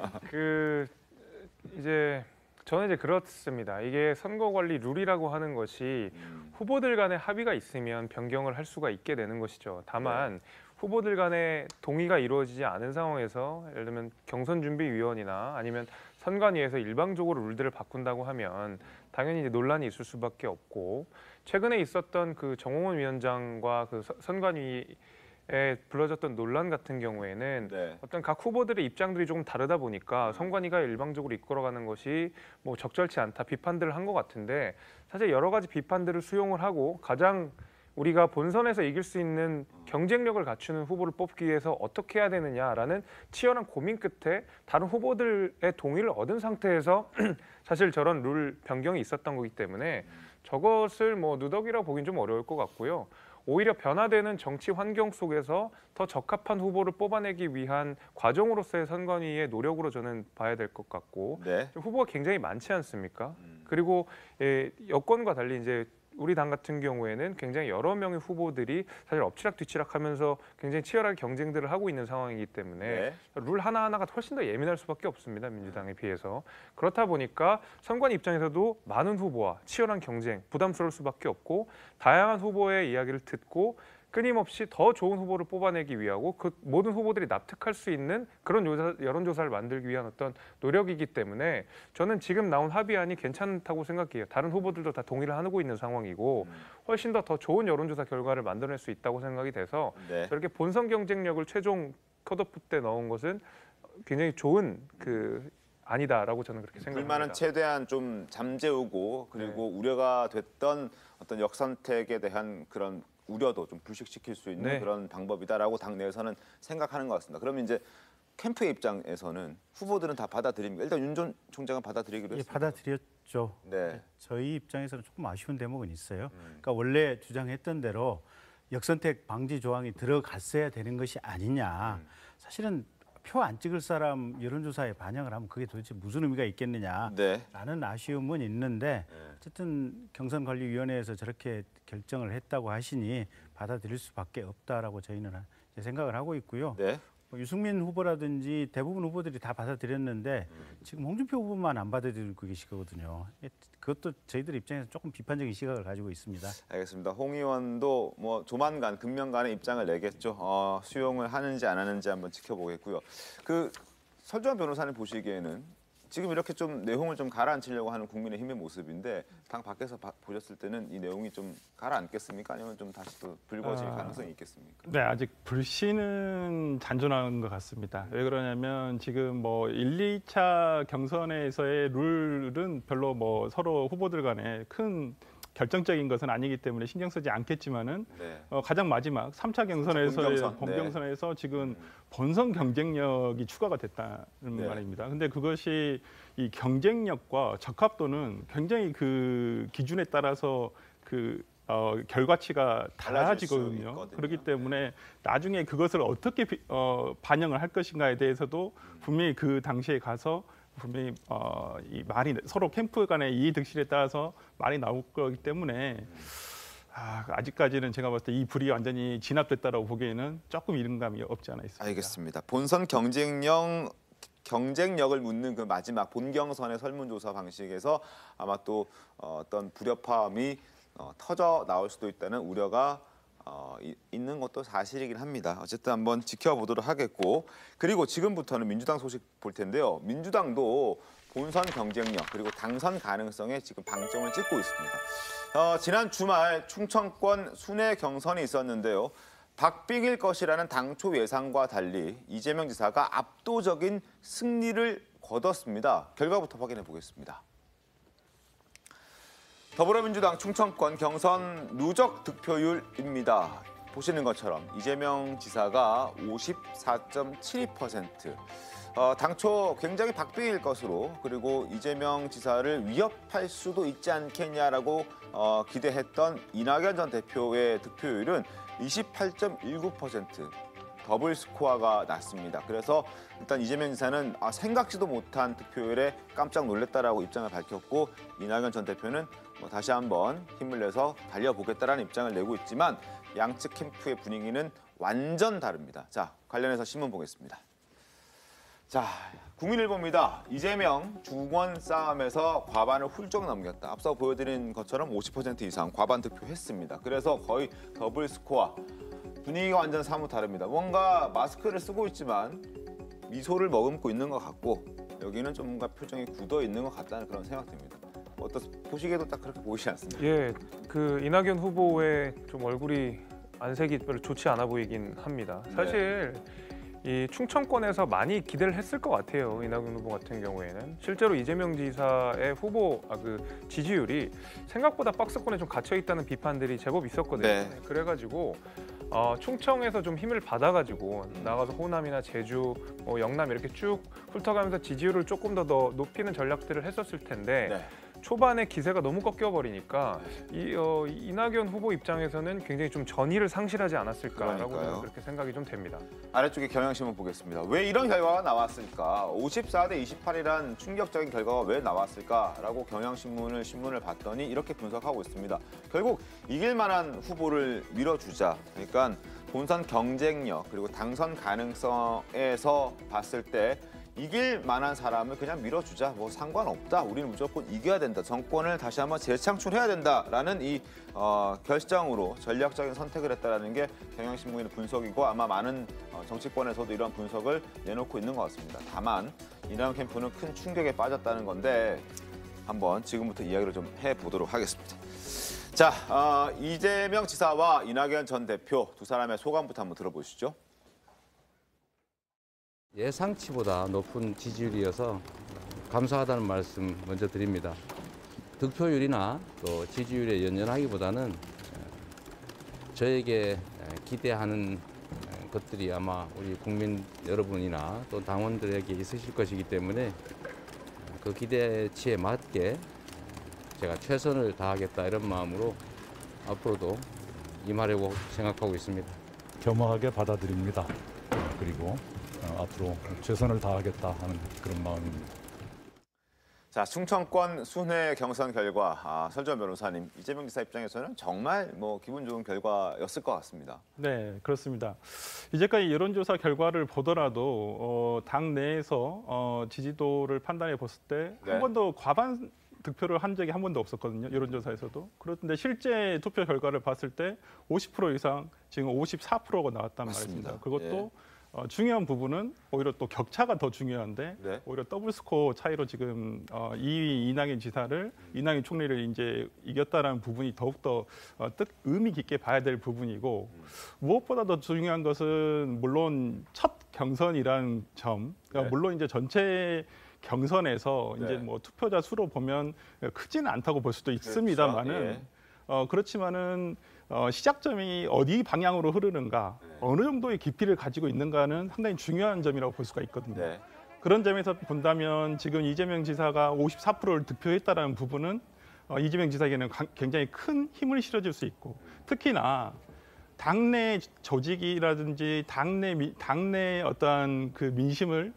저는 이제 그렇습니다. 이게 선거 관리 룰이라고 하는 것이 후보들 간의 합의가 있으면 변경을 할 수가 있게 되는 것이죠. 다만 후보들 간의 동의가 이루어지지 않은 상황에서 예를 들면 경선준비위원이나 아니면 선관위에서 일방적으로 룰들을 바꾼다고 하면 당연히 이제 논란이 있을 수밖에 없고 최근에 있었던 그 정홍원 위원장과 그 선관위에 불러졌던 논란 같은 경우에는 네. 어떤 각 후보들의 입장들이 조금 다르다 보니까 선관위가 일방적으로 이끌어가는 것이 뭐 적절치 않다 비판들을 한 것 같은데 사실 여러 가지 비판들을 수용을 하고 가장 우리가 본선에서 이길 수 있는 경쟁력을 갖추는 후보를 뽑기 위해서 어떻게 해야 되느냐라는 치열한 고민 끝에 다른 후보들의 동의를 얻은 상태에서 사실 저런 룰 변경이 있었던 거기 때문에 저것을 뭐 누더기라고 보긴 좀 어려울 것 같고요. 오히려 변화되는 정치 환경 속에서 더 적합한 후보를 뽑아내기 위한 과정으로서의 선관위의 노력으로 저는 봐야 될 것 같고 네. 후보가 굉장히 많지 않습니까? 그리고 여권과 달리 이제 우리 당 같은 경우에는 굉장히 여러 명의 후보들이 사실 엎치락뒤치락하면서 굉장히 치열하게 경쟁들을 하고 있는 상황이기 때문에 네. 룰 하나하나가 훨씬 더 예민할 수밖에 없습니다. 민주당에 비해서. 그렇다 보니까 선관 입장에서도 많은 후보와 치열한 경쟁, 부담스러울 수밖에 없고 다양한 후보의 이야기를 듣고 끊임없이 더 좋은 후보를 뽑아내기 위하고 그 모든 후보들이 납득할 수 있는 그런 여론조사를 만들기 위한 어떤 노력이기 때문에 저는 지금 나온 합의안이 괜찮다고 생각해요. 다른 후보들도 다 동의를 하고 있는 상황이고 훨씬 더 좋은 여론조사 결과를 만들어낼 수 있다고 생각이 돼서 네. 저렇게 본선 경쟁력을 최종 컷오프 때 넣은 것은 굉장히 좋은 아니다라고 저는 그렇게 생각합니다. 불만은 최대한 좀 잠재우고 그리고 우려가 됐던 어떤 역선택에 대한 그런 우려도 좀 불식시킬 수 있는 그런 방법이다라고 당내에서는 생각하는 것 같습니다. 그러면 이제 캠프의 입장에서는 후보들은 다 받아들입니까? 일단 윤 전 총장은 받아들이기로 했습니다. 받아들였죠. 네. 저희 입장에서는 조금 아쉬운 대목은 있어요. 그러니까 원래 주장했던 대로 역선택 방지 조항이 들어갔어야 되는 것이 아니냐. 사실은 표 안 찍을 사람 여론조사에 반영을 하면 그게 도대체 무슨 의미가 있겠느냐라는 아쉬움은 있는데 어쨌든 경선관리위원회에서 저렇게 결정을 했다고 하시니 받아들일 수밖에 없다라고 저희는 생각을 하고 있고요. 네. 유승민 후보라든지 대부분 후보들이 다 받아들였는데 지금 홍준표 후보만 안 받아들이고 계시거든요. 그것도 저희들 입장에서 조금 비판적인 시각을 가지고 있습니다. 알겠습니다. 홍 의원도 뭐 조만간 금년간의 입장을 내겠죠. 수용을 하는지 안 하는지 한번 지켜보겠고요. 그 설주환 변호사님 보시기에는 지금 이렇게 좀 내용을 좀 가라앉히려고 하는 국민의힘의 모습인데 당 밖에서 보셨을 때는 이 내용이 좀 가라앉겠습니까? 아니면 좀 다시 또 불거질 가능성이 있겠습니까? 네, 아직 불씨는 잔존한 것 같습니다. 왜 그러냐면 지금 뭐 1, 2차 경선에서의 룰은 별로 뭐 서로 후보들 간에 큰 결정적인 것은 아니기 때문에 신경 쓰지 않겠지만은 가장 마지막 3차 경선에서의 본경선에서 지금 본선 경쟁력이 추가가 됐다는 말입니다. 근데 그것이 이 경쟁력과 적합도는 굉장히 그 기준에 따라서 그 결과치가 달라지거든요. 그렇기 때문에 나중에 그것을 어떻게 반영을 할 것인가에 대해서도 분명히 그 당시에 가서 분명히 이 말이 서로 캠프 간의 이해득실에 따라서 말이 나올 거기 때문에 아직까지는 제가 봤을 때 이 불이 완전히 진압됐다라고 보기에는 조금 이른 감이 없지 않아 있습니다. 알겠습니다. 본선 경쟁력을 묻는 그 마지막 본경선의 설문조사 방식에서 아마 또 어떤 불협화음이 터져 나올 수도 있다는 우려가 있는 것도 사실이긴 합니다. 어쨌든 한번 지켜보도록 하겠고 그리고 지금부터는 민주당 소식 볼 텐데요. 민주당도 본선 경쟁력 그리고 당선 가능성에 지금 방점을 찍고 있습니다. 지난 주말 충청권 순회 경선이 있었는데요. 박빙일 것이라는 당초 예상과 달리 이재명 지사가 압도적인 승리를 거뒀습니다. 결과부터 확인해 보겠습니다. 더불어민주당 충청권 경선 누적 득표율입니다. 보시는 것처럼 이재명 지사가 54.72%. 당초 굉장히 박빙일 것으로, 그리고 이재명 지사를 위협할 수도 있지 않겠냐라고 기대했던 이낙연 전 대표의 득표율은 28.19%. 더블 스코어가 났습니다. 그래서 일단 이재명 지사는 생각지도 못한 득표율에 깜짝 놀랐다라고 입장을 밝혔고, 이낙연 전 대표는 다시 한번 힘을 내서 달려보겠다라는 입장을 내고 있지만 양측 캠프의 분위기는 완전 다릅니다. 자, 관련해서 신문 보겠습니다. 자, 국민일보입니다. 이재명 중원 싸움에서 과반을 훌쩍 넘겼다. 앞서 보여드린 것처럼 50% 이상 과반 득표했습니다. 그래서 거의 더블 스코어. 분위기가 완전 사뭇 다릅니다. 뭔가 마스크를 쓰고 있지만 미소를 머금고 있는 것 같고, 여기는 좀 뭔가 표정이 굳어 있는 것 같다는 그런 생각됩니다. 보시기에도 딱 그렇게 보이지 않습니까? 예, 그 이낙연 후보의 좀 얼굴이 안색이 별로 좋지 않아 보이긴 합니다. 사실 이 충청권에서 많이 기대를 했을 것 같아요. 이낙연 후보 같은 경우에는 실제로 이재명 지사의 후보 지지율이 생각보다 박스권에 좀 갇혀 있다는 비판들이 제법 있었거든요. 그래가지고 충청에서 좀 힘을 받아가지고 나가서 호남이나 제주, 영남 이렇게 쭉 훑어가면서 지지율을 조금 더 높이는 전략들을 했었을 텐데. 초반에 기세가 너무 꺾여버리니까 이낙연 후보 입장에서는 굉장히 좀 전의를 상실하지 않았을까라고 저는 그렇게 생각이 좀 됩니다. 아래쪽에 경향신문 보겠습니다. 왜 이런 결과가 나왔을까? 54대 28이란 충격적인 결과가 왜 나왔을까라고 신문을 봤더니 이렇게 분석하고 있습니다. 결국 이길 만한 후보를 밀어주자. 그러니까 본선 경쟁력 그리고 당선 가능성에서 봤을 때 이길 만한 사람을 그냥 밀어주자. 상관없다. 우리는 무조건 이겨야 된다. 정권을 다시 한번 재창출해야 된다라는 이 결정으로 전략적인 선택을 했다라는 게 경향신문의 분석이고, 아마 많은 정치권에서도 이런 분석을 내놓고 있는 것 같습니다. 다만 이낙연 캠프는 큰 충격에 빠졌다는 건데 한번 지금부터 이야기를 좀 해보도록 하겠습니다. 자, 이재명 지사와 이낙연 전 대표 두 사람의 소감부터 한번 들어보시죠. 예상치보다 높은 지지율이어서 감사하다는 말씀 먼저 드립니다. 득표율이나 또 지지율에 연연하기보다는 저에게 기대하는 것들이 아마 우리 국민 여러분이나 또 당원들에게 있으실 것이기 때문에 그 기대치에 맞게 제가 최선을 다하겠다 이런 마음으로 앞으로도 임하려고 생각하고 있습니다. 겸허하게 받아들입니다. 그리고 앞으로 최선을 다하겠다 하는 그런 마음입니다. 자, 충청권 순회 경선 결과 설전 변호사님, 이재명 지사 입장에서는 정말 기분 좋은 결과였을 것 같습니다. 네, 그렇습니다. 이제까지 여론조사 결과를 보더라도 당 내에서 지지도를 판단해 봤을 때 한 번도 과반 득표를 한 적이 한 번도 없었거든요. 여론조사에서도. 그런데 실제 투표 결과를 봤을 때 50% 이상, 지금 54%가 나왔단 말입니다. 그것도 중요한 부분은 오히려 또 격차가 더 중요한데 오히려 더블 스코어 차이로 지금 2위 이낙연 지사를 이낙연 총리를 이제 이겼다라는 부분이 더욱더 의미 깊게 봐야 될 부분이고, 무엇보다 더 중요한 것은 물론 첫 경선이라는 점, 물론 이제 전체 경선에서 이제 투표자 수로 보면 크지는 않다고 볼 수도 있습니다만은 그렇지만은 시작점이 어디 방향으로 흐르는가, 어느 정도의 깊이를 가지고 있는가는 상당히 중요한 점이라고 볼 수가 있거든요. 그런 점에서 본다면 지금 이재명 지사가 54%를 득표했다는 부분은 이재명 지사에게는 굉장히 큰 힘을 실어줄 수 있고, 특히나 당내 조직이라든지 당내 어떠한 그 민심을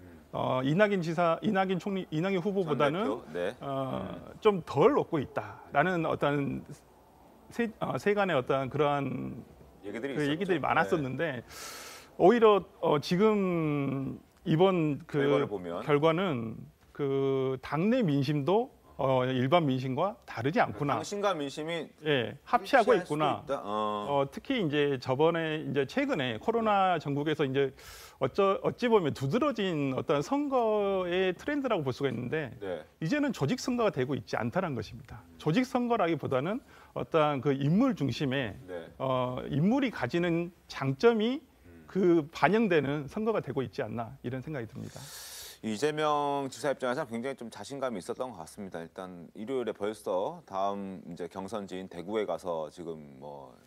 이낙연 총리, 이낙연 후보보다는 좀 덜 얻고 있다라는 어떤 세간의 어떤 그러한 얘기들이 많았었는데, 오히려 지금 이번 결과는 그 당내 민심도 일반 민심과 다르지 않구나. 당신과 민심이 예, 합치하고 일치할 있구나. 수도 있다. 특히 이제 최근에 코로나 전국에서 이제 어찌 보면 두드러진 어떤 선거의 트렌드라고 볼 수가 있는데 네. 이제는 조직 선거가 되고 있지 않다는 것입니다. 조직 선거라기보다는 어떤 그 인물 중심의 네. 인물이 가지는 장점이 그 반영되는 선거가 되고 있지 않나 이런 생각이 듭니다. 이재명 지사 입장에서 굉장히 좀 자신감이 있었던 것 같습니다. 일단 일요일에 벌써 다음 이제 경선지인 대구에 가서 지금 뭐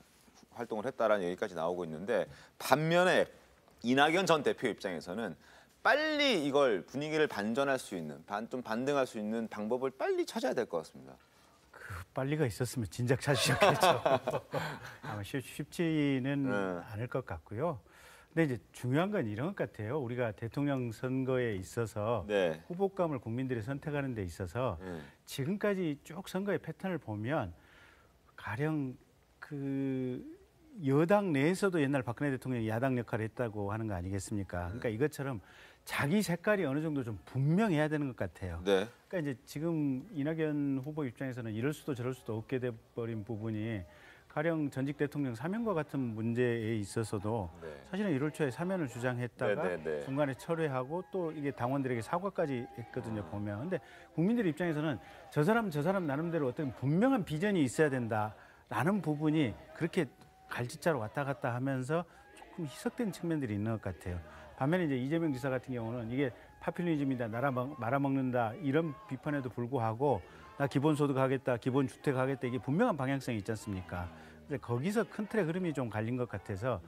활동을 했다라는 얘기까지 나오고 있는데 반면에 이낙연 전 대표 입장에서는 빨리 이걸 분위기를 반전할 수 있는 좀 반등할 수 있는 방법을 빨리 찾아야 될 것 같습니다. 빨리가 있었으면 진작 찾으셨겠죠. 아마 쉽지는 않을 것 같고요. 근데 이제 중요한 건 이런 것 같아요. 우리가 대통령 선거에 있어서 네. 후보감을 국민들이 선택하는 데 있어서 지금까지 쭉 선거의 패턴을 보면 가령 그 여당 내에서도 옛날 박근혜 대통령이 야당 역할을 했다고 하는 거 아니겠습니까? 그러니까 이것처럼 자기 색깔이 어느 정도 좀 분명해야 되는 것 같아요. 네. 그러니까 이제 지금 이낙연 후보 입장에서는 이럴 수도 저럴 수도 없게 돼버린 부분이 가령 전직 대통령 사면과 같은 문제에 있어서도 사실은 1월 초에 사면을 주장했다가 중간에 철회하고 또 이게 당원들에게 사과까지 했거든요, 보면. 근데 국민들 입장에서는 저 사람 나름대로 어떤 분명한 비전이 있어야 된다라는 부분이 그렇게 갈짓자로 왔다 갔다 하면서 조금 희석된 측면들이 있는 것 같아요. 반면에 이제 이재명 지사 같은 경우는 이게 파퓰리즘이다, 말아먹는다 이런 비판에도 불구하고 나 기본소득 하겠다, 기본주택 하겠다 이게 분명한 방향성이 있지 않습니까? 근데 거기서 큰 틀의 흐름이 좀 갈린 것 같아서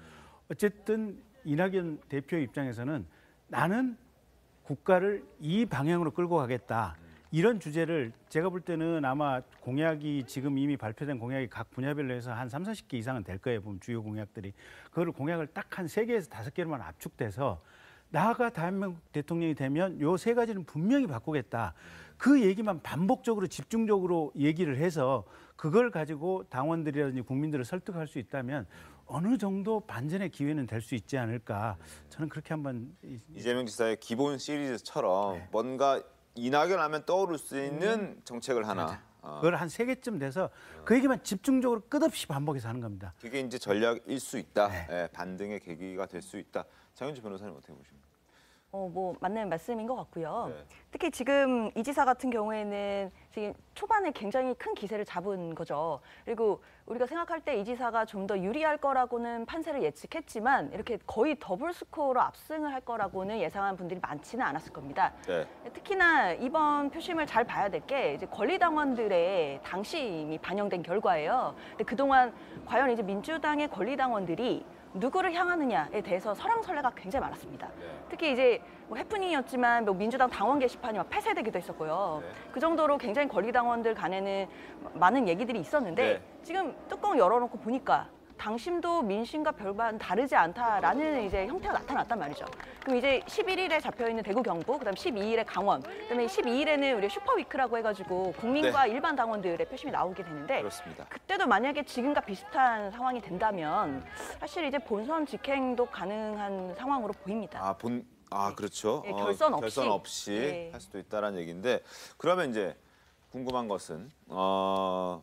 어쨌든 이낙연 대표 입장에서는 나는 국가를 이 방향으로 끌고 가겠다. 이런 주제를 제가 볼 때는 아마 공약이 지금 이미 발표된 공약이 각 분야별로 해서 한 30-40개 이상은 될 거예요. 보면 주요 공약들이. 그거를 공약을 딱 한 3개에서 5개로만 압축돼서 나가 대한민국 대통령이 되면 요 3가지는 분명히 바꾸겠다. 그 얘기만 반복적으로 집중적으로 얘기를 해서 그걸 가지고 당원들이라든지 국민들을 설득할 수 있다면 어느 정도 반전의 기회는 될 수 있지 않을까. 저는 그렇게 한번. 이재명 지사의 기본 시리즈처럼 뭔가 이낙연 하면 떠오를 수 있는 정책을 하나. 그걸 한 3개쯤 돼서 그 얘기만 집중적으로 끝없이 반복해서 하는 겁니다. 그게 이제 전략일 수 있다. 반등의 계기가 될 수 있다. 장윤주 변호사님 어떻게 보십니까? 뭐 맞는 말씀인 것 같고요. 네. 특히 지금 이 지사 같은 경우에는 지금 초반에 굉장히 큰 기세를 잡은 거죠. 그리고 우리가 생각할 때 이 지사가 좀 더 유리할 거라고는 판세를 예측했지만 이렇게 거의 더블 스코어로 압승을 할 거라고는 예상한 분들이 많지는 않았을 겁니다. 네. 특히나 이번 표심을 잘 봐야 될 게 이제 권리당원들의 당심이 반영된 결과예요. 근데 그동안 과연 이제 민주당의 권리당원들이 누구를 향하느냐에 대해서 설왕설래가 굉장히 많았습니다. 특히 이제 뭐 해프닝이었지만 뭐 민주당 당원 게시판이 막 폐쇄되기도 했었고요. 그 정도로 굉장히 권리당원들 간에는 많은 얘기들이 있었는데 지금 뚜껑 열어놓고 보니까 당심도 민심과 별반 다르지 않다라는 이제 형태가 나타났단 말이죠. 그럼 이제 11일에 잡혀있는 대구 경북, 그다음 12일에 강원, 그다음에 12일에는 우리 슈퍼위크라고 해가지고 국민과 일반 당원들의 표심이 나오게 되는데 그렇습니다. 그때도 만약에 지금과 비슷한 상황이 된다면 사실 이제 본선 직행도 가능한 상황으로 보입니다. 그렇죠. 결선 없이 할 수도 있다라는 얘기인데 그러면 이제 궁금한 것은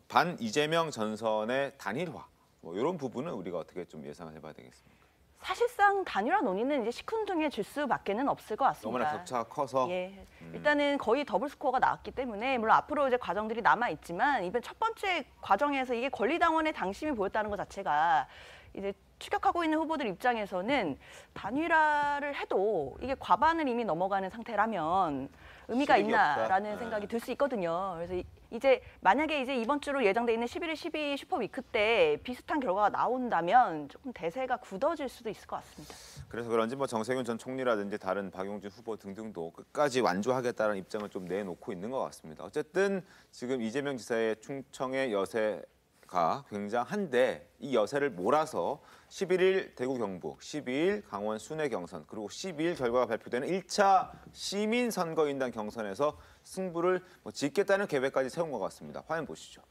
반 이재명 전선의 단일화 뭐 이런 부분은 우리가 어떻게 좀 예상을 해봐야 되겠습니까? 사실상 단일화 논의는 이제 시큰둥해질 수밖에는 없을 것 같습니다. 너무나 격차가 커서. 일단은 거의 더블 스코어가 나왔기 때문에 물론 앞으로 이제 과정들이 남아 있지만 이번 첫 번째 과정에서 이게 권리당원의 당심이 보였다는 것 자체가 이제 추격하고 있는 후보들 입장에서는 단일화를 해도 이게 과반을 이미 넘어가는 상태라면 의미가 있나라는 생각이 들 수 있거든요. 그래서 이제 만약에 이제 이번 주로 예정돼 있는 11일, 12일 슈퍼위크 때 비슷한 결과가 나온다면 조금 대세가 굳어질 수도 있을 것 같습니다. 그래서 그런지 뭐 정세균 전 총리라든지 다른 박용진 후보 등등도 끝까지 완주하겠다는 입장을 좀 내놓고 있는 것 같습니다. 어쨌든 지금 이재명 지사의 충청의 여세가 굉장한데 이 여세를 몰아서 11일 대구 경북, 12일 강원 순회 경선, 그리고 12일 결과가 발표되는 1차 시민선거인단 경선에서 승부를 짓겠다는 계획까지 세운 것 같습니다. 화면 보시죠.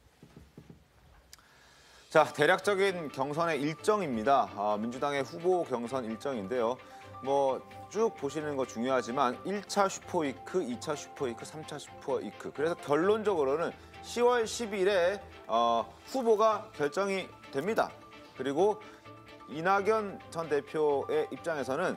자, 대략적인 경선의 일정입니다. 민주당의 후보 경선 일정인데요. 뭐 쭉 보시는 거 중요하지만 1차 슈퍼위크, 2차 슈퍼위크, 3차 슈퍼위크. 그래서 결론적으로는 10월 10일에 후보가 결정이 됩니다. 그리고 이낙연 전 대표의 입장에서는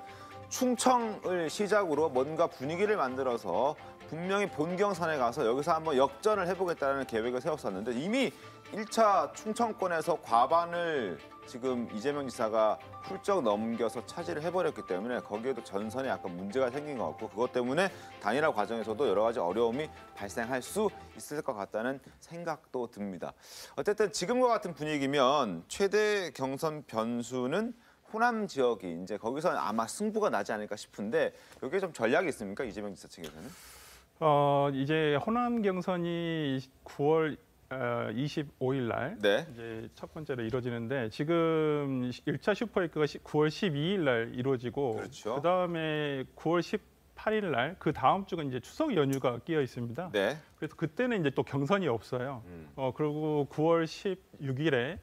충청을 시작으로 뭔가 분위기를 만들어서 분명히 본경선에 가서 여기서 한번 역전을 해보겠다는 계획을 세웠었는데 이미 1차 충청권에서 과반을 지금 이재명 지사가 훌쩍 넘겨서 차지를 해버렸기 때문에 거기에도 전선에 약간 문제가 생긴 것 같고 그것 때문에 단일화 과정에서도 여러 가지 어려움이 발생할 수 있을 것 같다는 생각도 듭니다. 어쨌든 지금과 같은 분위기면 최대 경선 변수는 호남 지역이 이제 거기서 아마 승부가 나지 않을까 싶은데 여기에 좀 전략이 있습니까? 이재명 지사 측에서는? 이제 호남 경선이 9월 25일 날 네. 이제 첫 번째로 이루어지는데 지금 1차 슈퍼위크가 9월 12일 날 이루어지고 그렇죠. 그다음에 9월 18일 날 그 다음 주가 이제 추석 연휴가 끼어 있습니다. 네. 그래서 그때는 이제 또 경선이 없어요. 그리고 9월 16일에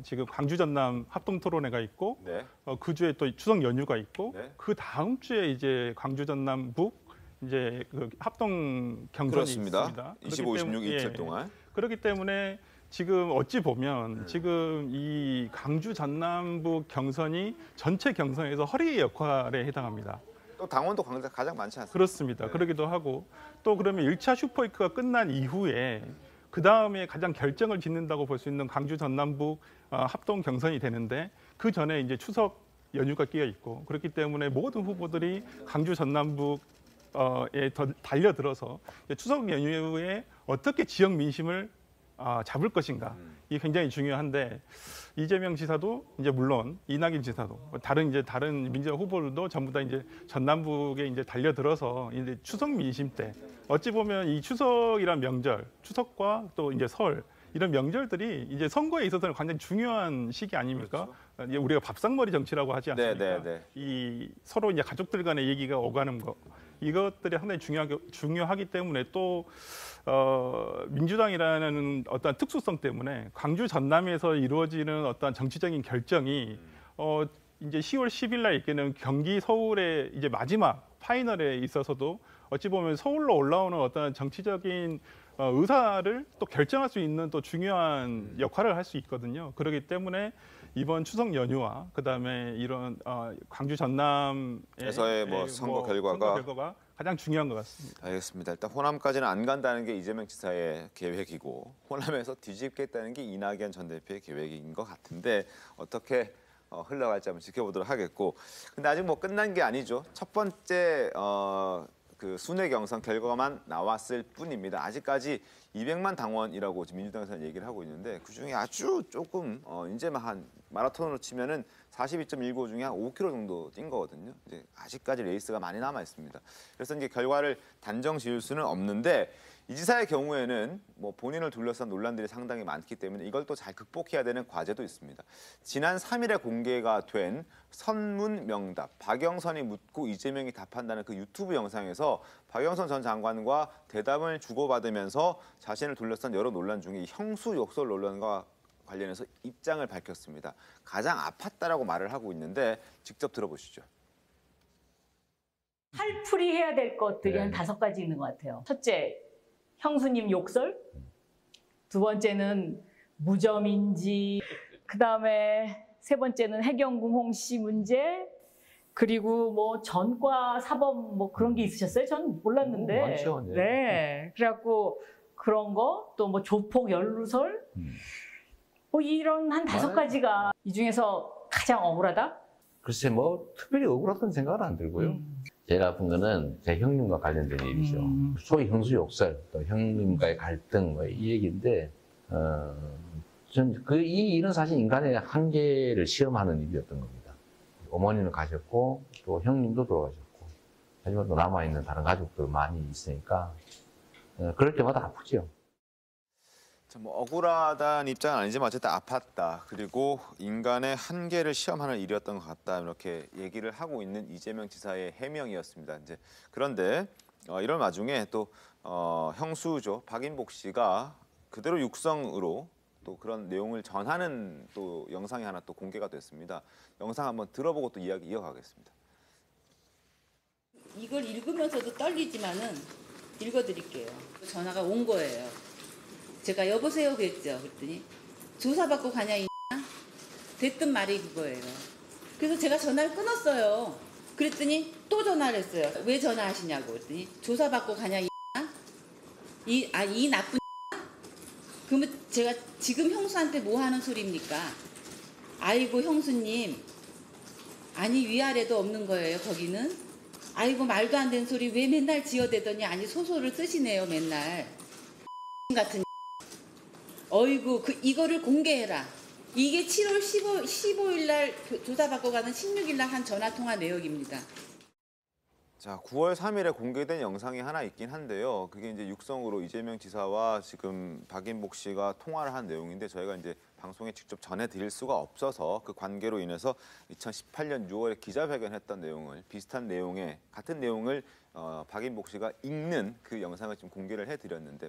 지금 광주 전남 합동 토론회가 있고 네. 그 주에 또 추석 연휴가 있고 네. 그 다음 주에 이제 광주 전남 북 이제 그 합동 경선이 그렇습니다. 있습니다. 25, 26 이틀 동안. 그렇기 때문에 지금 어찌 보면 지금 이 광주 전남북 경선이 전체 경선에서 허리 역할에 해당합니다. 또 당원도 가장 많지 않습니까? 그렇습니다. 네. 그러기도 하고 또 그러면 1차 슈퍼위크가 끝난 이후에 그 다음에 가장 결정을 짓는다고 볼 수 있는 광주 전남북 합동 경선이 되는데 그 전에 이제 추석 연휴가 끼어 있고 그렇기 때문에 모든 후보들이 광주 전남북 에 달려들어서 추석 연휴에 어떻게 지역 민심을 잡을 것인가 이게 굉장히 중요한데 이재명 지사도 이제 물론 이낙연 지사도 다른 민주당 후보들도 전부 다 이제 전남북에 이제 달려들어서 이제 추석 민심 때 어찌 보면 이 추석이란 명절, 추석과 또 이제 설 이런 명절들이 이제 선거에 있어서는 굉장히 중요한 시기 아닙니까? 그렇죠. 이제 우리가 밥상머리 정치라고 하지 않습니까? 네. 이 서로 이제 가족들 간의 얘기가 오가는 거 이것들이 상당히 중요하기 때문에 또 민주당이라는 어떤 특수성 때문에 광주 전남에서 이루어지는 어떤 정치적인 결정이 이제 10월 10일 날 있게는 경기 서울의 이제 마지막 파이널에 있어서도 어찌 보면 서울로 올라오는 어떤 정치적인 의사를 또 결정할 수 있는 또 중요한 역할을 할 수 있거든요. 그렇기 때문에 이번 추석 연휴와 그다음에 이런 광주 전남에서의 선거 결과가 가장 중요한 것 같습니다. 알겠습니다. 일단 호남까지는 안 간다는 게 이재명 지사의 계획이고 호남에서 뒤집겠다는 게 이낙연 전 대표의 계획인 것 같은데 어떻게 흘러갈지 한번 지켜보도록 하겠고 근데 아직 뭐 끝난 게 아니죠. 첫 번째 그 순회 경선 결과만 나왔을 뿐입니다. 아직까지 200만 당원이라고 지금 민주당에서는 얘기를 하고 있는데 그중에 아주 조금 이제만 한 마라톤으로 치면은 42.195 중에 한 5km 정도 뛴 거거든요. 이제 아직까지 레이스가 많이 남아 있습니다. 그래서 이제 결과를 단정 지을 수는 없는데 이 지사의 경우에는 뭐 본인을 둘러싼 논란들이 상당히 많기 때문에 이걸 또 잘 극복해야 되는 과제도 있습니다. 지난 3일에 공개가 된 선문 명답, 박영선이 묻고 이재명이 답한다는 그 유튜브 영상에서 박영선 전 장관과 대답을 주고받으면서 자신을 둘러싼 여러 논란 중에 형수 욕설 논란과 관련해서 입장을 밝혔습니다. 가장 아팠다라고 말을 하고 있는데 직접 들어보시죠. 살풀이 해야 될 것들이 한 5가지 있는 것 같아요. 첫째, 형수님 욕설. 두 번째는 무점인지. 그다음에 세 번째는 해경궁 홍씨 문제. 그리고 뭐 전과 사범 뭐 그런 게 있으셨어요? 전 몰랐는데. 많죠. 네. 그래갖고 그런 거, 또 뭐 조폭 연루설. 뭐 이런 한 5가지가 이 중에서 가장 억울하다? 글쎄 뭐 특별히 억울했던 생각은 안 들고요. 제일 아픈 거는 제 형님과 관련된 일이죠. 소위 형수 욕설, 또 형님과의 갈등 뭐 이 얘기인데 전 이 일은 사실 인간의 한계를 시험하는 일이었던 겁니다. 어머니는 가셨고 또 형님도 돌아가셨고 하지만 또 남아있는 다른 가족들 많이 있으니까 그럴 때마다 아프죠. 뭐 억울하다는 입장은 아니지만 어쨌든 아팠다. 그리고 인간의 한계를 시험하는 일이었던 것 같다. 이렇게 얘기를 하고 있는 이재명 지사의 해명이었습니다. 이제 그런데 이런 와중에 또 형수죠 박인복 씨가 그대로 육성으로 또 그런 내용을 전하는 또 영상이 하나 또 공개가 됐습니다. 영상 한번 들어보고 또 이야기 이어가겠습니다. 이걸 읽으면서도 떨리지만은 읽어드릴게요. 전화가 온 거예요. 제가 여보세요 그랬죠. 그랬더니 조사받고 가냐 이 됐던 말이 그거예요. 그래서 제가 전화를 끊었어요. 그랬더니 또 전화를 했어요. 왜 전화하시냐고 그랬더니 조사받고 가냐 이 나쁜 그러면 제가 지금 형수한테 뭐 하는 소리입니까? 아이고 형수님 아니 위아래도 없는 거예요 거기는. 아이고 말도 안 되는 소리 왜 맨날 지어대더니 아니 소설을 쓰시네요 맨날 같은 어이구 이거를 공개해라. 이게 7월 15일 날 조사받고 가는 16일 날 한 전화통화 내역입니다. 자, 9월 3일에 공개된 영상이 하나 있긴 한데요. 그게 이제 육성으로 이재명 지사와 지금 박인복 씨가 통화를 한 내용인데 저희가 이제 방송에 직접 전해드릴 수가 없어서 그 관계로 인해서 2018년 6월에 기자회견했던 내용을 비슷한 내용의 같은 내용을 박인복 씨가 읽는 그 영상을 지금 공개를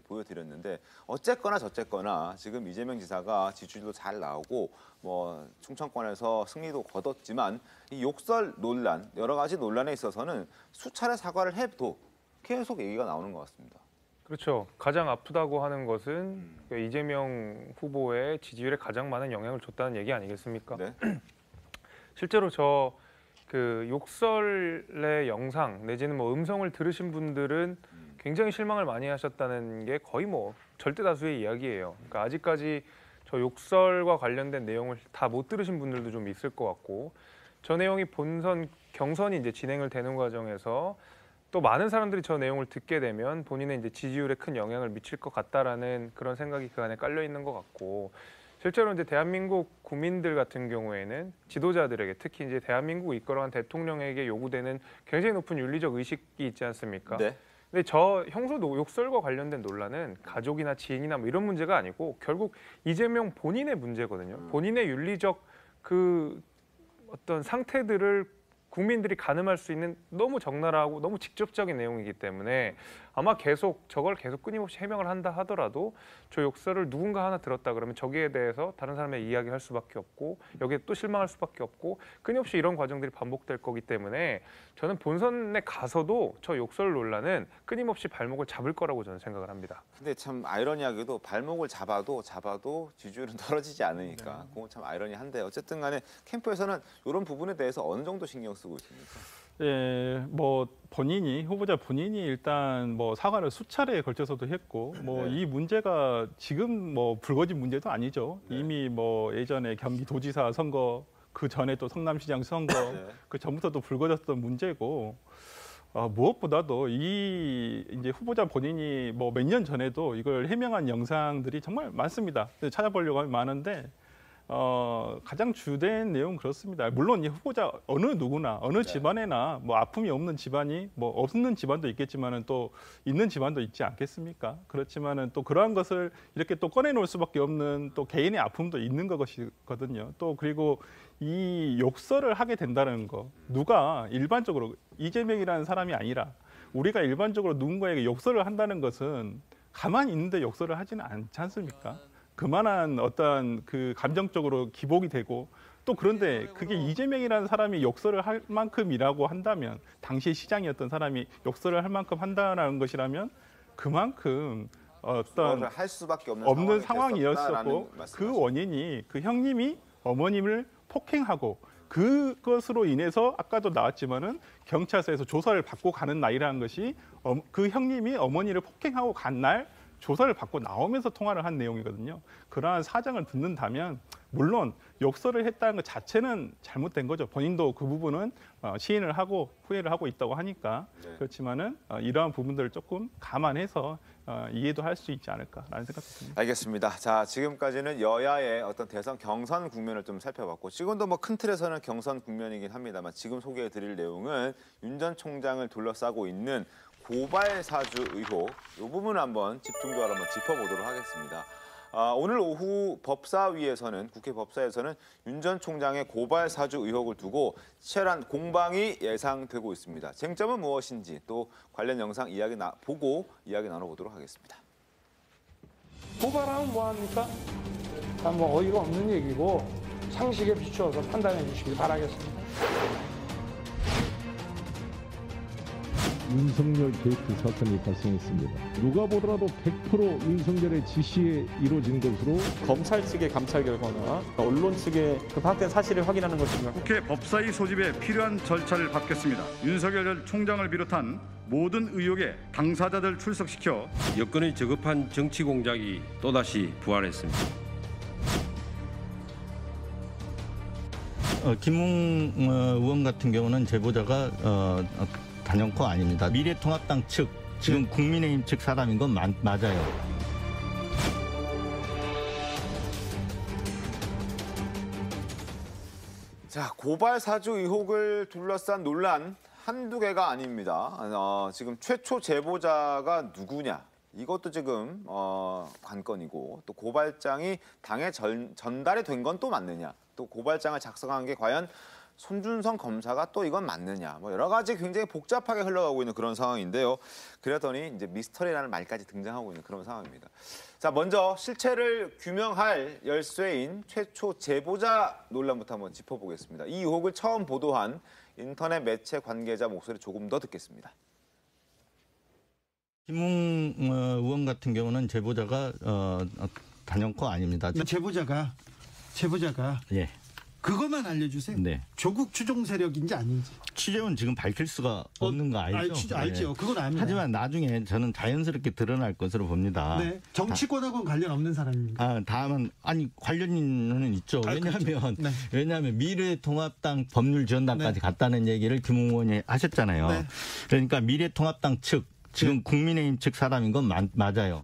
보여드렸는데 어쨌거나 저쨌거나 지금 이재명 지사가 지지율도 잘 나오고 뭐 충청권에서 승리도 거뒀지만 이 욕설 논란 여러 가지 논란에 있어서는 수차례 사과를 해도 계속 얘기가 나오는 것 같습니다. 그렇죠. 가장 아프다고 하는 것은 이재명 후보의 지지율에 가장 많은 영향을 줬다는 얘기 아니겠습니까? 네. 실제로 저 그 욕설의 영상 내지는 뭐 음성을 들으신 분들은 굉장히 실망을 많이 하셨다는 게 거의 뭐 절대 다수의 이야기예요. 그러니까 아직까지 저 욕설과 관련된 내용을 다 못 들으신 분들도 좀 있을 것 같고 저 내용이 본선 경선이 이제 진행을 되는 과정에서 또 많은 사람들이 저 내용을 듣게 되면 본인의 이제 지지율에 큰 영향을 미칠 것 같다라는 그런 생각이 그 안에 깔려 있는 것 같고 실제로 이제 대한민국 국민들 같은 경우에는 지도자들에게 특히 이제 대한민국을 이끌어간 대통령에게 요구되는 굉장히 높은 윤리적 의식이 있지 않습니까? 네. 근데 저 형수 욕설과 관련된 논란은 가족이나 지인이나 뭐 이런 문제가 아니고 결국 이재명 본인의 문제거든요. 본인의 윤리적 그 어떤 상태들을 국민들이 가늠할 수 있는 너무 적나라하고 너무 직접적인 내용이기 때문에 아마 저걸 계속 끊임없이 해명을 한다 하더라도 저 욕설을 누군가 하나 들었다 그러면 저기에 대해서 다른 사람의 이야기를 할 수밖에 없고 여기에 또 실망할 수밖에 없고 끊임없이 이런 과정들이 반복될 거기 때문에 저는 본선에 가서도 저 욕설 논란은 끊임없이 발목을 잡을 거라고 저는 생각을 합니다. 근데 참 아이러니하게도 발목을 잡아도 지지율은 떨어지지 않으니까 그건 참 아이러니한데 어쨌든 간에 캠프에서는 이런 부분에 대해서 어느 정도 신경 쓰고 있습니까? 예, 뭐 후보자 본인이 일단 뭐 사과를 수차례에 걸쳐서도 했고 뭐 이 문제가 지금 뭐 불거진 문제도 아니죠. 이미 뭐 예전에 경기도지사 선거 그 전에 또 성남시장 선거 그 전부터도 불거졌던 문제고 무엇보다도 이제 후보자 본인이 뭐 몇 년 전에도 이걸 해명한 영상들이 정말 많습니다. 찾아보려고 하면 많은데 가장 주된 내용 그렇습니다. 물론 이 후보자 어느 누구나 어느 집안에나 뭐 아픔이 없는 집안이 뭐 없는 집안도 있겠지만은 또 있는 집안도 있지 않겠습니까? 그렇지만은 또 그러한 것을 이렇게 또 꺼내놓을 수밖에 없는 또 개인의 아픔도 있는 것이거든요. 또 그리고 이 욕설을 하게 된다는 거 누가 일반적으로 이재명이라는 사람이 아니라 우리가 일반적으로 누군가에게 욕설을 한다는 것은 가만히 있는데 욕설을 하지는 않지 않습니까? 그만한 어떤 그 감정적으로 기복이 되고 또 그런데 그게 이재명이라는 사람이 욕설을 할 만큼이라고 한다면 당시 시장이었던 사람이 욕설을 할 만큼 한다는 것이라면 그만큼 어떤 할 수밖에 없는 상황이었었고 그 원인이 그 형님이 어머님을 폭행하고 그것으로 인해서 아까도 나왔지만은 경찰서에서 조사를 받고 가는 날이라는 것이 그 형님이 어머니를 폭행하고 간 날 조사를 받고 나오면서 통화를 한 내용이거든요. 그러한 사정을 듣는다면 물론 욕설을 했다는 것 자체는 잘못된 거죠. 본인도 그 부분은 시인을 하고 후회를 하고 있다고 하니까 그렇지만은 이러한 부분들을 조금 감안해서 이해도 할 수 있지 않을까라는 생각도 듭니다. 알겠습니다. 자, 지금까지는 여야의 어떤 대선 경선 국면을 좀 살펴봤고 지금도 뭐 큰 틀에서는 경선 국면이긴 합니다만 지금 소개해드릴 내용은 윤 전 총장을 둘러싸고 있는 고발 사주 의혹 이 부분을 한번 집중적으로 한번 짚어보도록 하겠습니다. 오늘 오후 국회 법사위에서는 윤 전 총장의 고발 사주 의혹을 두고 치열한 공방이 예상되고 있습니다. 쟁점은 무엇인지 또 관련 영상 보고 이야기 나눠보도록 하겠습니다. 고발하면 뭐합니까? 뭐 어이가 없는 얘기고 상식에 비추어서 판단해 주시길 바라겠습니다. 윤석열 게이트 사건이 발생했습니다. 누가 보더라도 100% 윤석열의 지시에 이루어진 것으로 검찰 측의 감찰 결과나 언론 측의 그 파악된 사실을 확인하는 것입니다. 국회 법사위 소집에 필요한 절차를 밟겠습니다. 윤석열 전 총장을 비롯한 모든 의혹의 당사자들 출석시켜 여건이 저급한 정치 공작이 또다시 부활했습니다. 김웅 의원 같은 경우는 제보자가 단연코 아닙니다. 미래통합당 측, 지금 국민의힘 측 사람인 건 맞아요. 자, 고발 사주 의혹을 둘러싼 논란 한두 개가 아닙니다. 지금 최초 제보자가 누구냐? 이것도 지금 관건이고, 또 고발장이 당에 전달이 된 건 또 맞느냐? 또 고발장을 작성한 게 과연 손준성 검사가 또 이건 맞느냐? 뭐 여러 가지 굉장히 복잡하게 흘러가고 있는 그런 상황인데요. 그러더니 이제 미스터리라는 말까지 등장하고 있는 그런 상황입니다. 자, 먼저 실체를 규명할 열쇠인 최초 제보자 논란부터 한번 짚어보겠습니다. 이 의혹을 처음 보도한 인터넷 매체 관계자 목소리 조금 더 듣겠습니다. 김웅 의원 같은 경우는 제보자가 단연코 아닙니다. 제보자가 예. 그것만 알려주세요. 네. 조국 추종 세력인지 아닌지. 취재원 지금 밝힐 수가 없는 거 알죠? 알죠. 그건 압니다. 하지만 나중에 저는 자연스럽게 드러날 것으로 봅니다. 네. 정치권하고는 관련 없는 사람입니다. 다만 관련은 있죠. 왜냐하면 네. 왜냐하면 미래통합당 법률지원단까지 갔다는 얘기를 김웅 의원이 하셨잖아요. 네. 그러니까 미래통합당 측 지금 국민의힘 측 사람인 건 맞아요.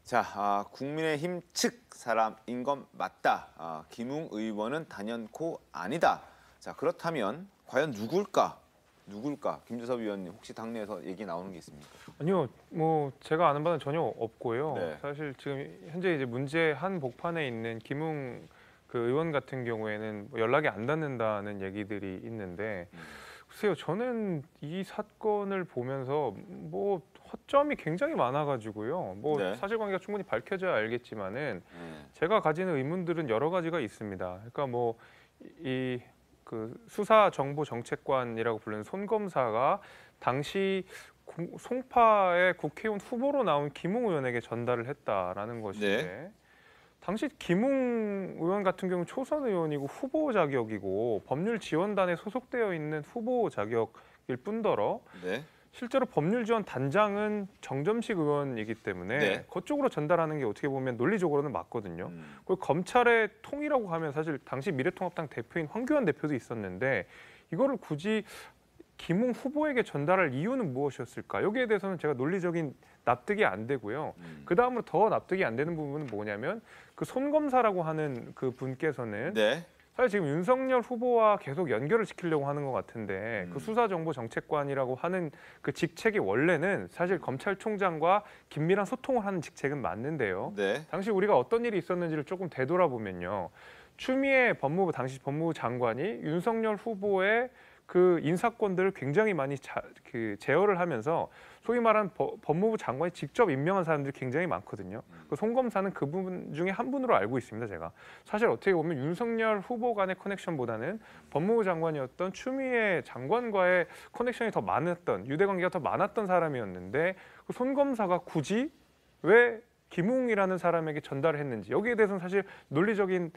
자, 국민의힘 측 사람인 건 맞다. 김웅 의원은 단연코 아니다. 자, 그렇다면 과연 누굴까? 김재섭 위원님, 혹시 당내에서 얘기 나오는 게 있습니까? 아니요, 뭐 제가 아는 바는 전혀 없고요. 네. 사실 지금 현재 이제 문제 한 복판에 있는 김웅 그 의원 같은 경우에는 뭐 연락이 안 닿는다는 얘기들이 있는데, 글쎄요, 저는 이 사건을 보면서 뭐 허점이 굉장히 많아가지고요. 뭐 네. 사실관계가 충분히 밝혀져야 알겠지만은 제가 가지는 의문들은 여러 가지가 있습니다. 그러니까 뭐 이 그 수사정보정책관이라고 부르는 손 검사가 당시 송파의 국회의원 후보로 나온 김웅 의원에게 전달을 했다라는 것인데. 네. 당시 김웅 의원 같은 경우는 초선 의원이고 후보 자격이고 법률지원단에 소속되어 있는 후보 자격일 뿐더러 네. 실제로 법률지원단장은 정점식 의원이기 때문에 네. 그쪽으로 전달하는 게 어떻게 보면 논리적으로는 맞거든요. 그리고 검찰의 통이라고 하면 사실 당시 미래통합당 대표인 황교안 대표도 있었는데 이거를 굳이 김웅 후보에게 전달할 이유는 무엇이었을까? 여기에 대해서는 제가 논리적인 납득이 안 되고요. 그 다음으로 더 납득이 안 되는 부분은 뭐냐면 그 손 검사라고 하는 그 분께서는 네. 사실 지금 윤석열 후보와 계속 연결을 시키려고 하는 것 같은데 그 수사정보정책관이라고 하는 그 직책이 원래는 사실 검찰총장과 긴밀한 소통을 하는 직책은 맞는데요. 네. 당시 우리가 어떤 일이 있었는지를 조금 되돌아보면요. 추미애 당시 법무부 장관이 윤석열 후보의 그 인사권들을 굉장히 많이 제어를 하면서 소위 말하는 법무부 장관이 직접 임명한 사람들이 굉장히 많거든요. 그 송 검사는 그 분 중에 한 분으로 알고 있습니다, 제가. 사실 어떻게 보면 윤석열 후보 간의 커넥션보다는 법무부 장관이었던 추미애 장관과의 커넥션이 더 많았던, 유대관계가 더 많았던 사람이었는데 그 손 검사가 굳이 왜 김웅이라는 사람에게 전달을 했는지 여기에 대해서는 사실 논리적인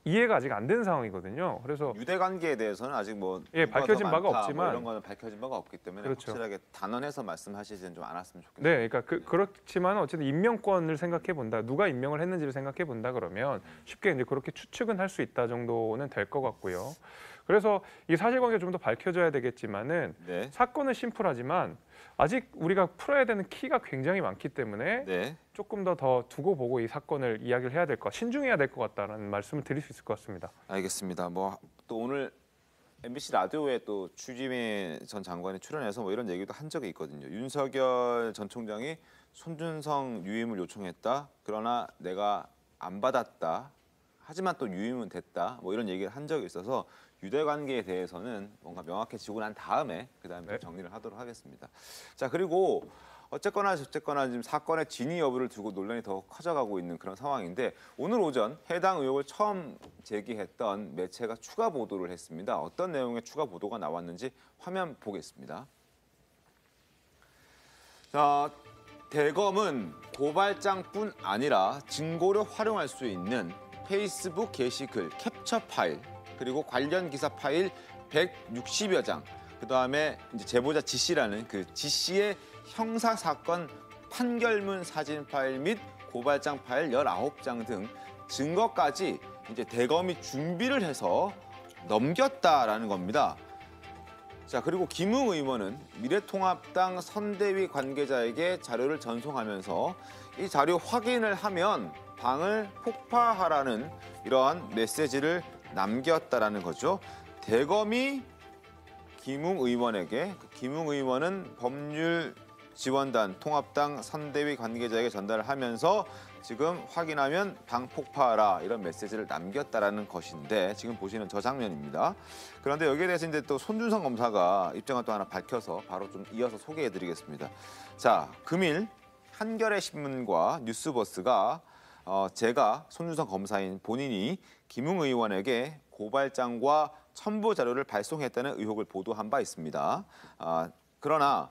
이해가 아직 안 된 상황이거든요. 그래서 유대관계에 대해서는 아직 뭐 밝혀진 바가 뭐 없지만 이런 거는 밝혀진 바가 없기 때문에 그렇죠. 확실하게 단언해서 말씀하시지는 좀 않았으면 좋겠습니다. 네, 그러니까 그렇지만 어쨌든 임명권을 생각해 본다, 누가 임명을 했는지를 생각해 본다 그러면 쉽게 이제 그렇게 추측은 할 수 있다 정도는 될 것 같고요. 그래서 이 사실관계가 좀 더 밝혀져야 되겠지만은 네. 사건은 심플하지만 아직 우리가 풀어야 되는 키가 굉장히 많기 때문에 네. 조금 더 두고 보고 이 사건을 이야기를 해야 될 것, 신중해야 될 것 같다는 말씀을 드릴 수 있을 것 같습니다. 알겠습니다. 뭐 또 오늘 MBC 라디오에 또 추지민 전 장관이 출연해서 뭐 이런 얘기도 한 적이 있거든요. 윤석열 전 총장이 손준성 유임을 요청했다. 그러나 내가 안 받았다. 하지만 또 유임은 됐다. 뭐 이런 얘기를 한 적이 있어서 유대관계에 대해서는 뭔가 명확해지고 난 다음에 그다음에 정리를 하도록 하겠습니다. 자, 그리고 어쨌거나 저쨌거나 지금 사건의 진위 여부를 두고 논란이 더 커져가고 있는 그런 상황인데 오늘 오전 해당 의혹을 처음 제기했던 매체가 추가 보도를 했습니다. 어떤 내용의 추가 보도가 나왔는지 화면 보겠습니다. 자, 대검은 고발장뿐 아니라 증거로 활용할 수 있는 페이스북 게시글 캡처 파일, 그리고 관련 기사 파일 160여 장, 그다음에 이제 제보자 지 씨라는 그 지 씨의 형사 사건 판결문 사진 파일 및 고발장 파일 19장 등 증거까지 이제 대검이 준비를 해서 넘겼다라는 겁니다. 자, 그리고 김웅 의원은 미래통합당 선대위 관계자에게 자료를 전송하면서 이 자료 확인을 하면 당을 폭파하라는 이러한 메시지를 남겼다라는 거죠. 대검이 김웅 의원에게, 김웅 의원은 법률지원단 통합당 선대위 관계자에게 전달을 하면서 지금 확인하면 당 폭파하라 이런 메시지를 남겼다라는 것인데, 지금 보시는 저 장면입니다. 그런데 여기에 대해서 이제 또 손준성 검사가 입장을 또 하나 밝혀서 바로 좀 이어서 소개해드리겠습니다. 자, 금일 한겨레 신문과 뉴스버스가 제가 손준성 검사인 본인이 김웅 의원에게 고발장과 첨부 자료를 발송했다는 의혹을 보도한 바 있습니다. 그러나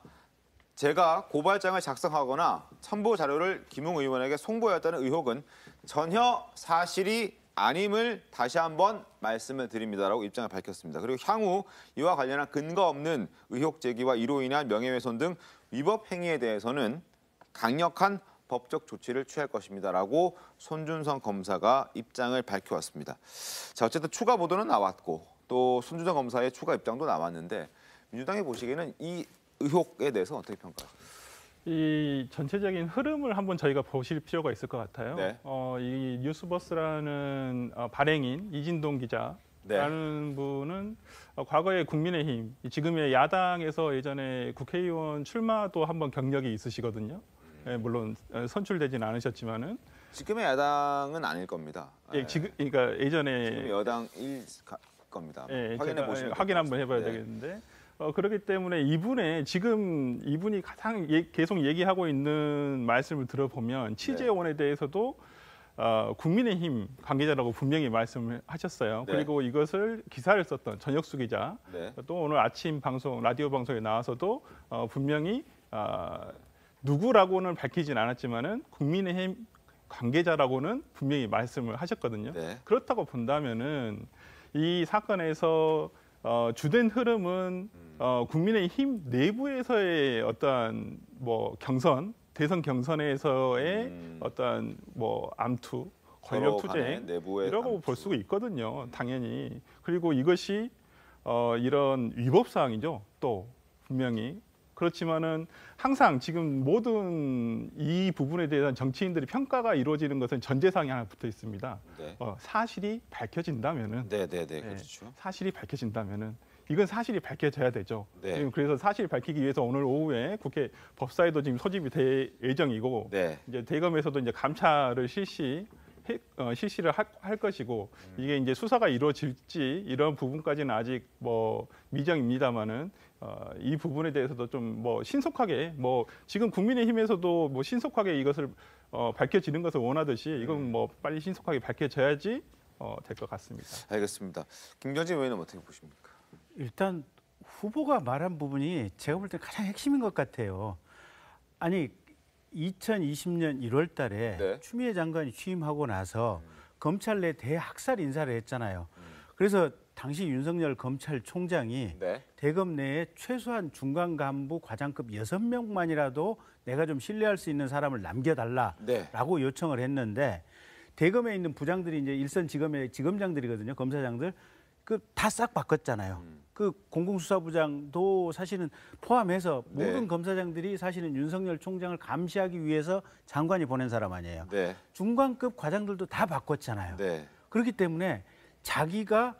제가 고발장을 작성하거나 첨부 자료를 김웅 의원에게 송부했다는 의혹은 전혀 사실이 아님을 다시 한번 말씀을 드립니다라고 입장을 밝혔습니다. 그리고 향후 이와 관련한 근거 없는 의혹 제기와 이로 인한 명예훼손 등 위법 행위에 대해서는 강력한 법적 조치를 취할 것입니다라고 손준성 검사가 입장을 밝혀왔습니다. 자, 어쨌든 추가 보도는 나왔고 또 손준성 검사의 추가 입장도 나왔는데, 민주당이 보시기에는 이 의혹에 대해서 어떻게 평가하십니까? 이 전체적인 흐름을 한번 저희가 보실 필요가 있을 것 같아요. 네. 이 뉴스버스라는 발행인 이진동 기자라는 분은 과거에 국민의힘, 지금의 야당에서 예전에 국회의원 출마도 한번 경력이 있으시거든요. 물론 선출되지는 않으셨지만은 지금의 야당은 아닐 겁니다. 예, 그러니까 예전에 지금 여당일 겁니다. 예, 확인해 보시면 확인 한번 해봐야 되겠는데. 그렇기 때문에 이분이 가장 계속 얘기하고 있는 말씀을 들어보면 취재원에 대해서도 국민의힘 관계자라고 분명히 말씀을 하셨어요. 네. 그리고 이것을 기사를 썼던 전혁수 기자, 네. 또 오늘 아침 방송 라디오 방송에 나와서도 분명히 누구라고는 밝히진 않았지만은 국민의힘 관계자라고는 분명히 말씀을 하셨거든요. 네. 그렇다고 본다면은 이 사건에서 주된 흐름은 국민의힘 내부에서의 어떤 뭐 대선 경선에서의 어떤 뭐 암투, 권력 투쟁 이라고 볼 수가 있거든요. 당연히. 그리고 이것이 이런 위법 사항이죠. 또 분명히. 그렇지만은 항상 지금 모든 이 부분에 대한 정치인들이 평가가 이루어지는 것은 전제사항이 하나 붙어 있습니다. 네. 사실이 밝혀진다면은, 그렇죠. 사실이 밝혀진다면은 이건 사실이 밝혀져야 되죠. 네. 지금 그래서 사실을 밝히기 위해서 오늘 오후에 국회 법사위도 지금 소집이 될 예정이고, 이제 대검에서도 이제 감찰을 실시를 할 것이고, 이게 이제 수사가 이루어질지 이런 부분까지는 아직 뭐 미정입니다만은 이 부분에 대해서도 좀 뭐 신속하게, 뭐 지금 국민의힘에서도 뭐 신속하게 이것을 밝혀지는 것을 원하듯이 이건 뭐 빨리 신속하게 밝혀져야지 될 것 같습니다. 알겠습니다. 김경진 의원은 어떻게 보십니까? 일단 후보가 말한 부분이 제가 볼 때 가장 핵심인 것 같아요. 아니 2020년 1월 달에 추미애 장관이 취임하고 나서 검찰 내 대학살 인사를 했잖아요. 그래서 당시 윤석열 검찰총장이 대검 내에 최소한 중간 간부 과장급 6명만이라도 내가 좀 신뢰할 수 있는 사람을 남겨달라라고 요청을 했는데, 대검에 있는 부장들이 이제 일선 지검의 지검장들이거든요. 검사장들. 그 다 싹 바꿨잖아요. 그 공공수사부장도 사실은 포함해서 모든 검사장들이 사실은 윤석열 총장을 감시하기 위해서 장관이 보낸 사람 아니에요. 중관급 과장들도 다 바꿨잖아요. 그렇기 때문에 자기가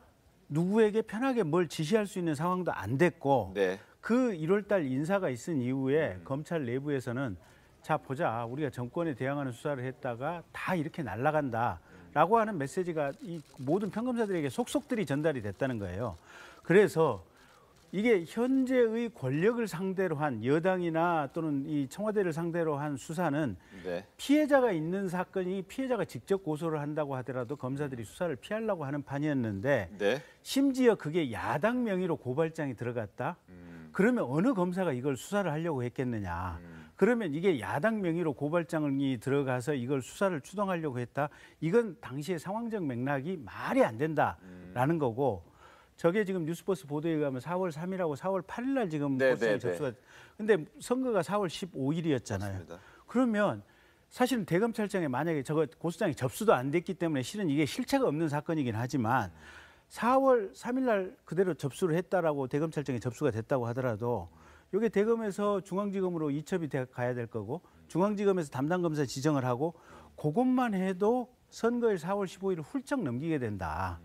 누구에게 편하게 뭘 지시할 수 있는 상황도 안 됐고, 그 1월 달 인사가 있은 이후에 검찰 내부에서는 자 보자, 우리가 정권에 대항하는 수사를 했다가 다 이렇게 날아간다라고 하는 메시지가 이 모든 평검사들에게 속속들이 전달이 됐다는 거예요. 그래서 이게 현재의 권력을 상대로 한 여당이나 또는 이 청와대를 상대로 한 수사는 피해자가 있는 사건이 피해자가 직접 고소를 한다고 하더라도 검사들이 수사를 피하려고 하는 판이었는데, 심지어 그게 야당 명의로 고발장이 들어갔다? 그러면 어느 검사가 이걸 수사를 하려고 했겠느냐? 그러면 이게 야당 명의로 고발장이 들어가서 이걸 수사를 추동하려고 했다. 이건 당시의 상황적 맥락이 말이 안 된다라는 거고 저게 지금 뉴스버스 보도에 의하면 4월 3일하고 4월 8일 날 지금 고소장이 접수가 근데 선거가 4월 15일이었잖아요. 맞습니다. 그러면 사실은 대검찰청에 만약에 저거 고소장이 접수도 안 됐기 때문에 실은 이게 실체가 없는 사건이긴 하지만 4월 3일 날 그대로 접수를 했다라고 대검찰청에 접수가 됐다고 하더라도 이게 대검에서 중앙지검으로 이첩이 가야 될 거고 중앙지검에서 담당 검사 지정을 하고 그것만 해도 선거일 4월 15일을 훌쩍 넘기게 된다.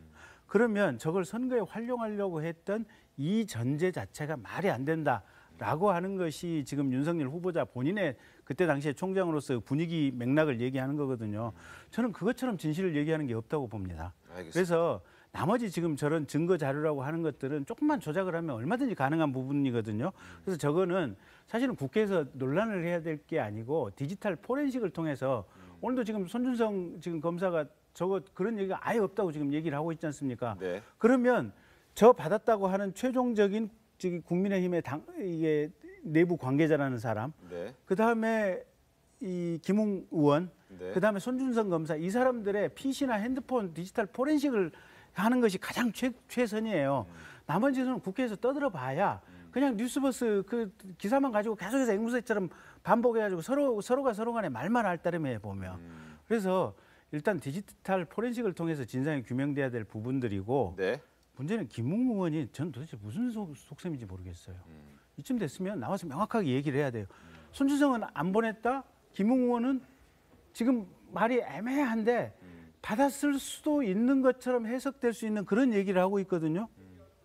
그러면 저걸 선거에 활용하려고 했던 이 전제 자체가 말이 안 된다라고 하는 것이 지금 윤석열 후보자 본인의 그때 당시에 총장으로서 분위기 맥락을 얘기하는 거거든요. 저는 그것처럼 진실을 얘기하는 게 없다고 봅니다. 알겠습니다. 그래서 나머지 지금 저런 증거 자료라고 하는 것들은 조금만 조작을 하면 얼마든지 가능한 부분이거든요. 그래서 저거는 사실은 국회에서 논란을 해야 될 게 아니고 디지털 포렌식을 통해서 오늘도 지금 손준성 지금 검사가 저거 그런 얘기가 아예 없다고 지금 얘기를 하고 있지 않습니까? 네. 그러면 저 받았다고 하는 최종적인 저기 국민의힘의 이게 내부 관계자라는 사람, 네. 그 다음에 이 김웅 의원, 네. 그 다음에 손준성 검사 이 사람들의 PC나 핸드폰 디지털 포렌식을 하는 것이 가장 최선이에요. 나머지는 국회에서 떠들어봐야 그냥 뉴스버스 그 기사만 가지고 계속해서 앵무새처럼 반복해가지고 서로가 서로 간에 말만 할 따름에 보면. 그래서 일단 디지털 포렌식을 통해서 진상이 규명돼야 될 부분들이고 네. 문제는 김웅 의원이 전 도대체 무슨 속셈인지 모르겠어요. 이쯤 됐으면 나와서 명확하게 얘기를 해야 돼요. 손준성은 안 보냈다. 김웅 의원은 지금 말이 애매한데 받았을 수도 있는 것처럼 해석될 수 있는 그런 얘기를 하고 있거든요.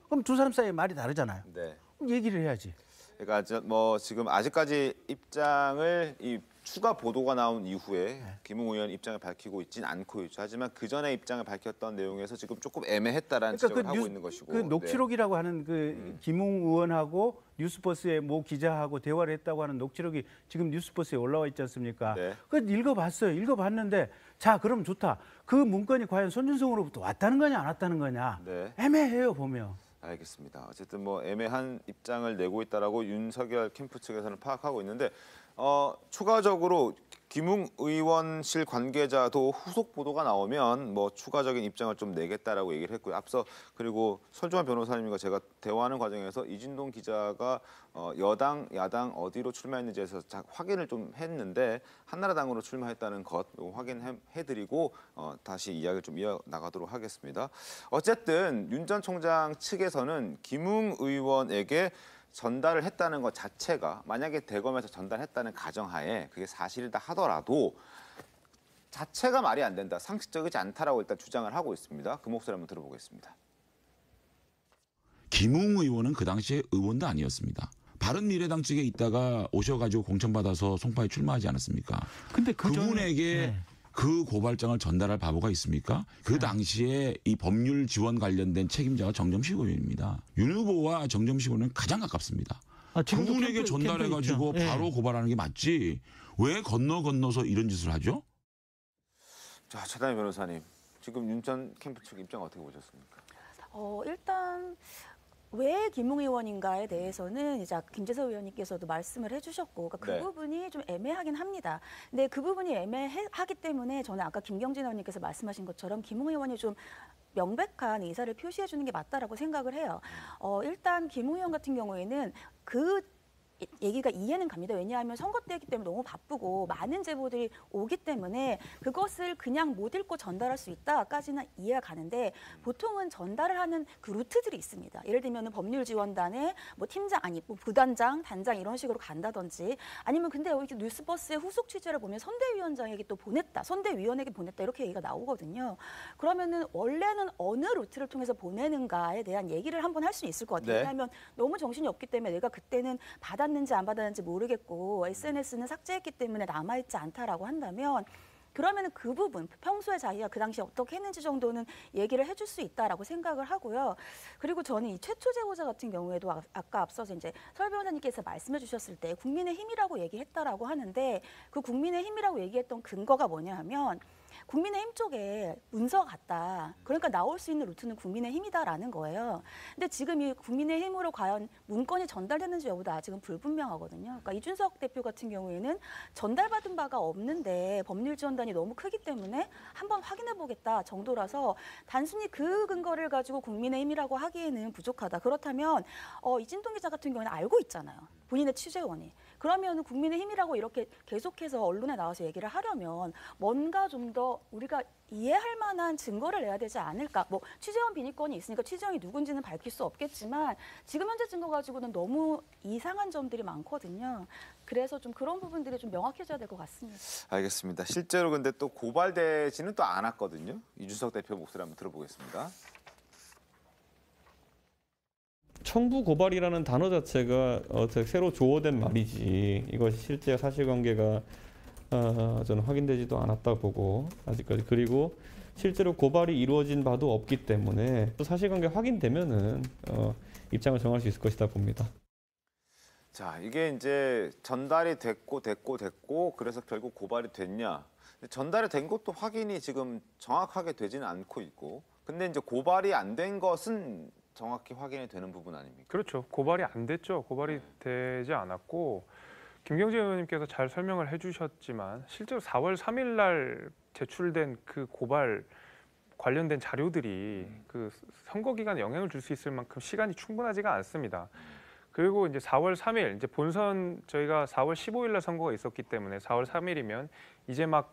그럼 두 사람 사이에 말이 다르잖아요. 네. 그럼 얘기를 해야지. 그러니까 뭐 지금 아직까지 입장을 이 추가 보도가 나온 이후에 김웅 의원 입장을 밝히고 있진 않고 있죠. 하지만 그 전에 입장을 밝혔던 내용에서 지금 조금 애매했다라는 지적을 하고 있는 것이고. 그 녹취록이라고 하는 그 김웅 의원하고 뉴스버스의 모 기자하고 대화를 했다고 하는 녹취록이 지금 뉴스버스에 올라와 있지 않습니까? 네. 그걸 읽어봤어요. 읽어봤는데 자 그럼 좋다. 그 문건이 과연 손준성으로부터 왔다는 거냐 안 왔다는 거냐. 네. 애매해요 보면. 알겠습니다. 어쨌든 뭐 애매한 입장을 내고 있다라고 윤석열 캠프 측에서는 파악하고 있는데 추가적으로 김웅 의원실 관계자도 후속 보도가 나오면 뭐 추가적인 입장을 좀 내겠다라고 얘기를 했고요. 앞서 그리고 설종환 변호사님과 제가 대화하는 과정에서 이진동 기자가 여당, 야당 어디로 출마했는지에서 확인을 좀 했는데 한나라당으로 출마했다는 것 확인해드리고 다시 이야기를 좀 이어나가도록 하겠습니다. 어쨌든 윤 전 총장 측에서는 김웅 의원에게 전달을 했다는 것 자체가 만약에 대검에서 전달했다는 가정하에 그게 사실이다 하더라도 자체가 말이 안 된다, 상식적이지 않다라고 일단 주장을 하고 있습니다. 그 목소리 한번 들어보겠습니다. 김웅 의원은 그 당시에 의원도 아니었습니다. 바른미래당 측에 있다가 오셔가지고 공천받아서 송파에 출마하지 않았습니까? 근데 그분에게 그 고발장을 전달할 바보가 있습니까? 그 당시에 이 법률 지원 관련된 책임자가 정점식 의원입니다. 윤 후보와 정점식 의원은 가장 가깝습니다. 그분에게 전달해가지고 바로 고발하는 게 맞지. 왜 건너서 이런 짓을 하죠? 자, 최단희 변호사님, 지금 윤 전 캠프 측 입장 어떻게 보셨습니까? 일단 왜 김웅 의원인가에 대해서는 이제 김재석 의원님께서도 말씀을 해주셨고, 그러니까 그 부분이 좀 애매하긴 합니다. 근데 그 부분이 애매하기 때문에 저는 아까 김경진 의원님께서 말씀하신 것처럼 김웅 의원이 좀 명백한 의사를 표시해 주는 게 맞다라고 생각을 해요. 일단 김웅 의원 같은 경우에는 그 얘기가 이해는 갑니다. 왜냐하면 선거 때이기 때문에 너무 바쁘고 많은 제보들이 오기 때문에 그것을 그냥 못 읽고 전달할 수 있다까지는 이해가 가는데 보통은 전달을 하는 그 루트들이 있습니다. 예를 들면 법률지원단에 뭐 팀장 아니 뭐 부단장, 단장 이런 식으로 간다든지 아니면 근데 여기 뉴스버스의 후속 취재를 보면 선대위원장에게 또 보냈다, 선대위원에게 보냈다 이렇게 얘기가 나오거든요. 그러면은 원래는 어느 루트를 통해서 보내는가에 대한 얘기를 한번 할 수 있을 것 같아요. 왜냐하면 너무 정신이 없기 때문에 내가 그때는 받았는지 안 받았는지 모르겠고 SNS는 삭제했기 때문에 남아있지 않다라고 한다면 그러면은 그 부분 평소에 자기가 그 당시에 어떻게 했는지 정도는 얘기를 해줄 수 있다라고 생각을 하고요. 그리고 저는 이 최초 제보자 같은 경우에도 아까 앞서서 이제 설 변호사님께서 말씀해 주셨을 때 국민의힘이라고 얘기했다라고 하는데 그 국민의힘이라고 얘기했던 근거가 뭐냐 하면 국민의힘 쪽에 문서가 갔다. 그러니까 나올 수 있는 루트는 국민의힘이다라는 거예요. 근데 지금 이 국민의힘으로 과연 문건이 전달됐는지 여부도 아직은 불분명하거든요. 그러니까 이준석 대표 같은 경우에는 전달받은 바가 없는데 법률지원단이 너무 크기 때문에 한번 확인해보겠다 정도라서 단순히 그 근거를 가지고 국민의힘이라고 하기에는 부족하다. 그렇다면 이진동 기자 같은 경우는 알고 있잖아요. 본인의 취재원이. 그러면 국민의힘이라고 이렇게 계속해서 언론에 나와서 얘기를 하려면 뭔가 좀 더 우리가 이해할 만한 증거를 내야 되지 않을까. 뭐 취재원 비리건이 있으니까 취재원이 누군지는 밝힐 수 없겠지만 지금 현재 증거 가지고는 너무 이상한 점들이 많거든요. 그래서 좀 그런 부분들이 좀 명확해져야 될 것 같습니다. 알겠습니다. 실제로 근데 또 고발되지는 또 않았거든요. 이준석 대표 목소리 한번 들어보겠습니다. 청부 고발이라는 단어 자체가 새로 조어된 말이지 이것이 실제 사실관계가 저는 확인되지도 않았다 보고 아직까지 그리고 실제로 고발이 이루어진 바도 없기 때문에 또 사실관계 확인되면은 입장을 정할 수 있을 것이다 봅니다. 자, 이게 이제 전달이 됐고 그래서 결국 고발이 됐냐? 전달이 된 것도 확인이 지금 정확하게 되지는 않고 있고, 근데 이제 고발이 안 된 것은 정확히 확인이 되는 부분 아닙니까? 그렇죠. 고발이 안 됐죠. 고발이 되지 않았고 김경재 의원님께서 잘 설명을 해주셨지만 실제로 4월 3일 날 제출된 그 고발 관련된 자료들이 그 선거 기간에 영향을 줄 수 있을 만큼 시간이 충분하지가 않습니다. 그리고 이제 4월 3일 이제 본선 저희가 4월 15일 날 선거가 있었기 때문에 4월 3일이면 이제 막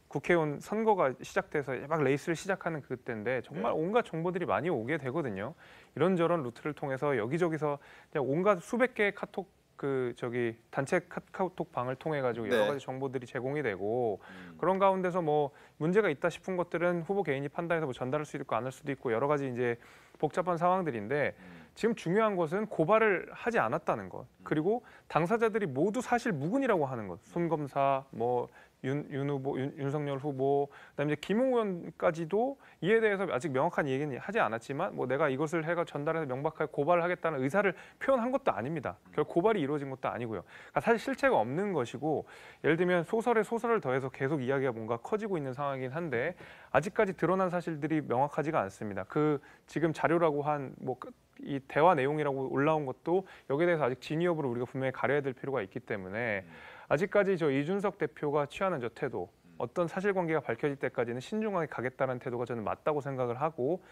국회의원 선거가 시작돼서 막 레이스를 시작하는 그때인데 정말 온갖 정보들이 많이 오게 되거든요. 이런저런 루트를 통해서 여기저기서 그냥 온갖 수백 개의 카톡 단체 카카오톡 방을 통해 가지고 여러 가지 정보들이 제공이 되고 그런 가운데서 뭐 문제가 있다 싶은 것들은 후보 개인이 판단해서 뭐 전달할 수도 있고 안 할 수도 있고 여러 가지 이제 복잡한 상황들인데 지금 중요한 것은 고발을 하지 않았다는 것 그리고 당사자들이 모두 사실 무근이라고 하는 것 손 검사 뭐 윤석열 후보 그다음에 이제 김웅 의원까지도 이에 대해서 아직 명확한 얘기는 하지 않았지만 뭐 내가 이것을 해가 전달해서 명백하게 고발을 하겠다는 의사를 표현한 것도 아닙니다. 결국 고발이 이루어진 것도 아니고요. 그러니까 사실 실체가 없는 것이고 예를 들면 소설에 소설을 더해서 계속 이야기가 뭔가 커지고 있는 상황이긴 한데 아직까지 드러난 사실들이 명확하지가 않습니다. 그 지금 자료라고 한 뭐 이 대화 내용이라고 올라온 것도 여기에 대해서 아직 진위 여부를 우리가 분명히 가려야 될 필요가 있기 때문에 아직까지 저 이준석 대표가 취하는 저 태도 어떤 사실관계가 밝혀질 때까지는 신중하게 가겠다는 태도가 저는 맞다고 생각을 하고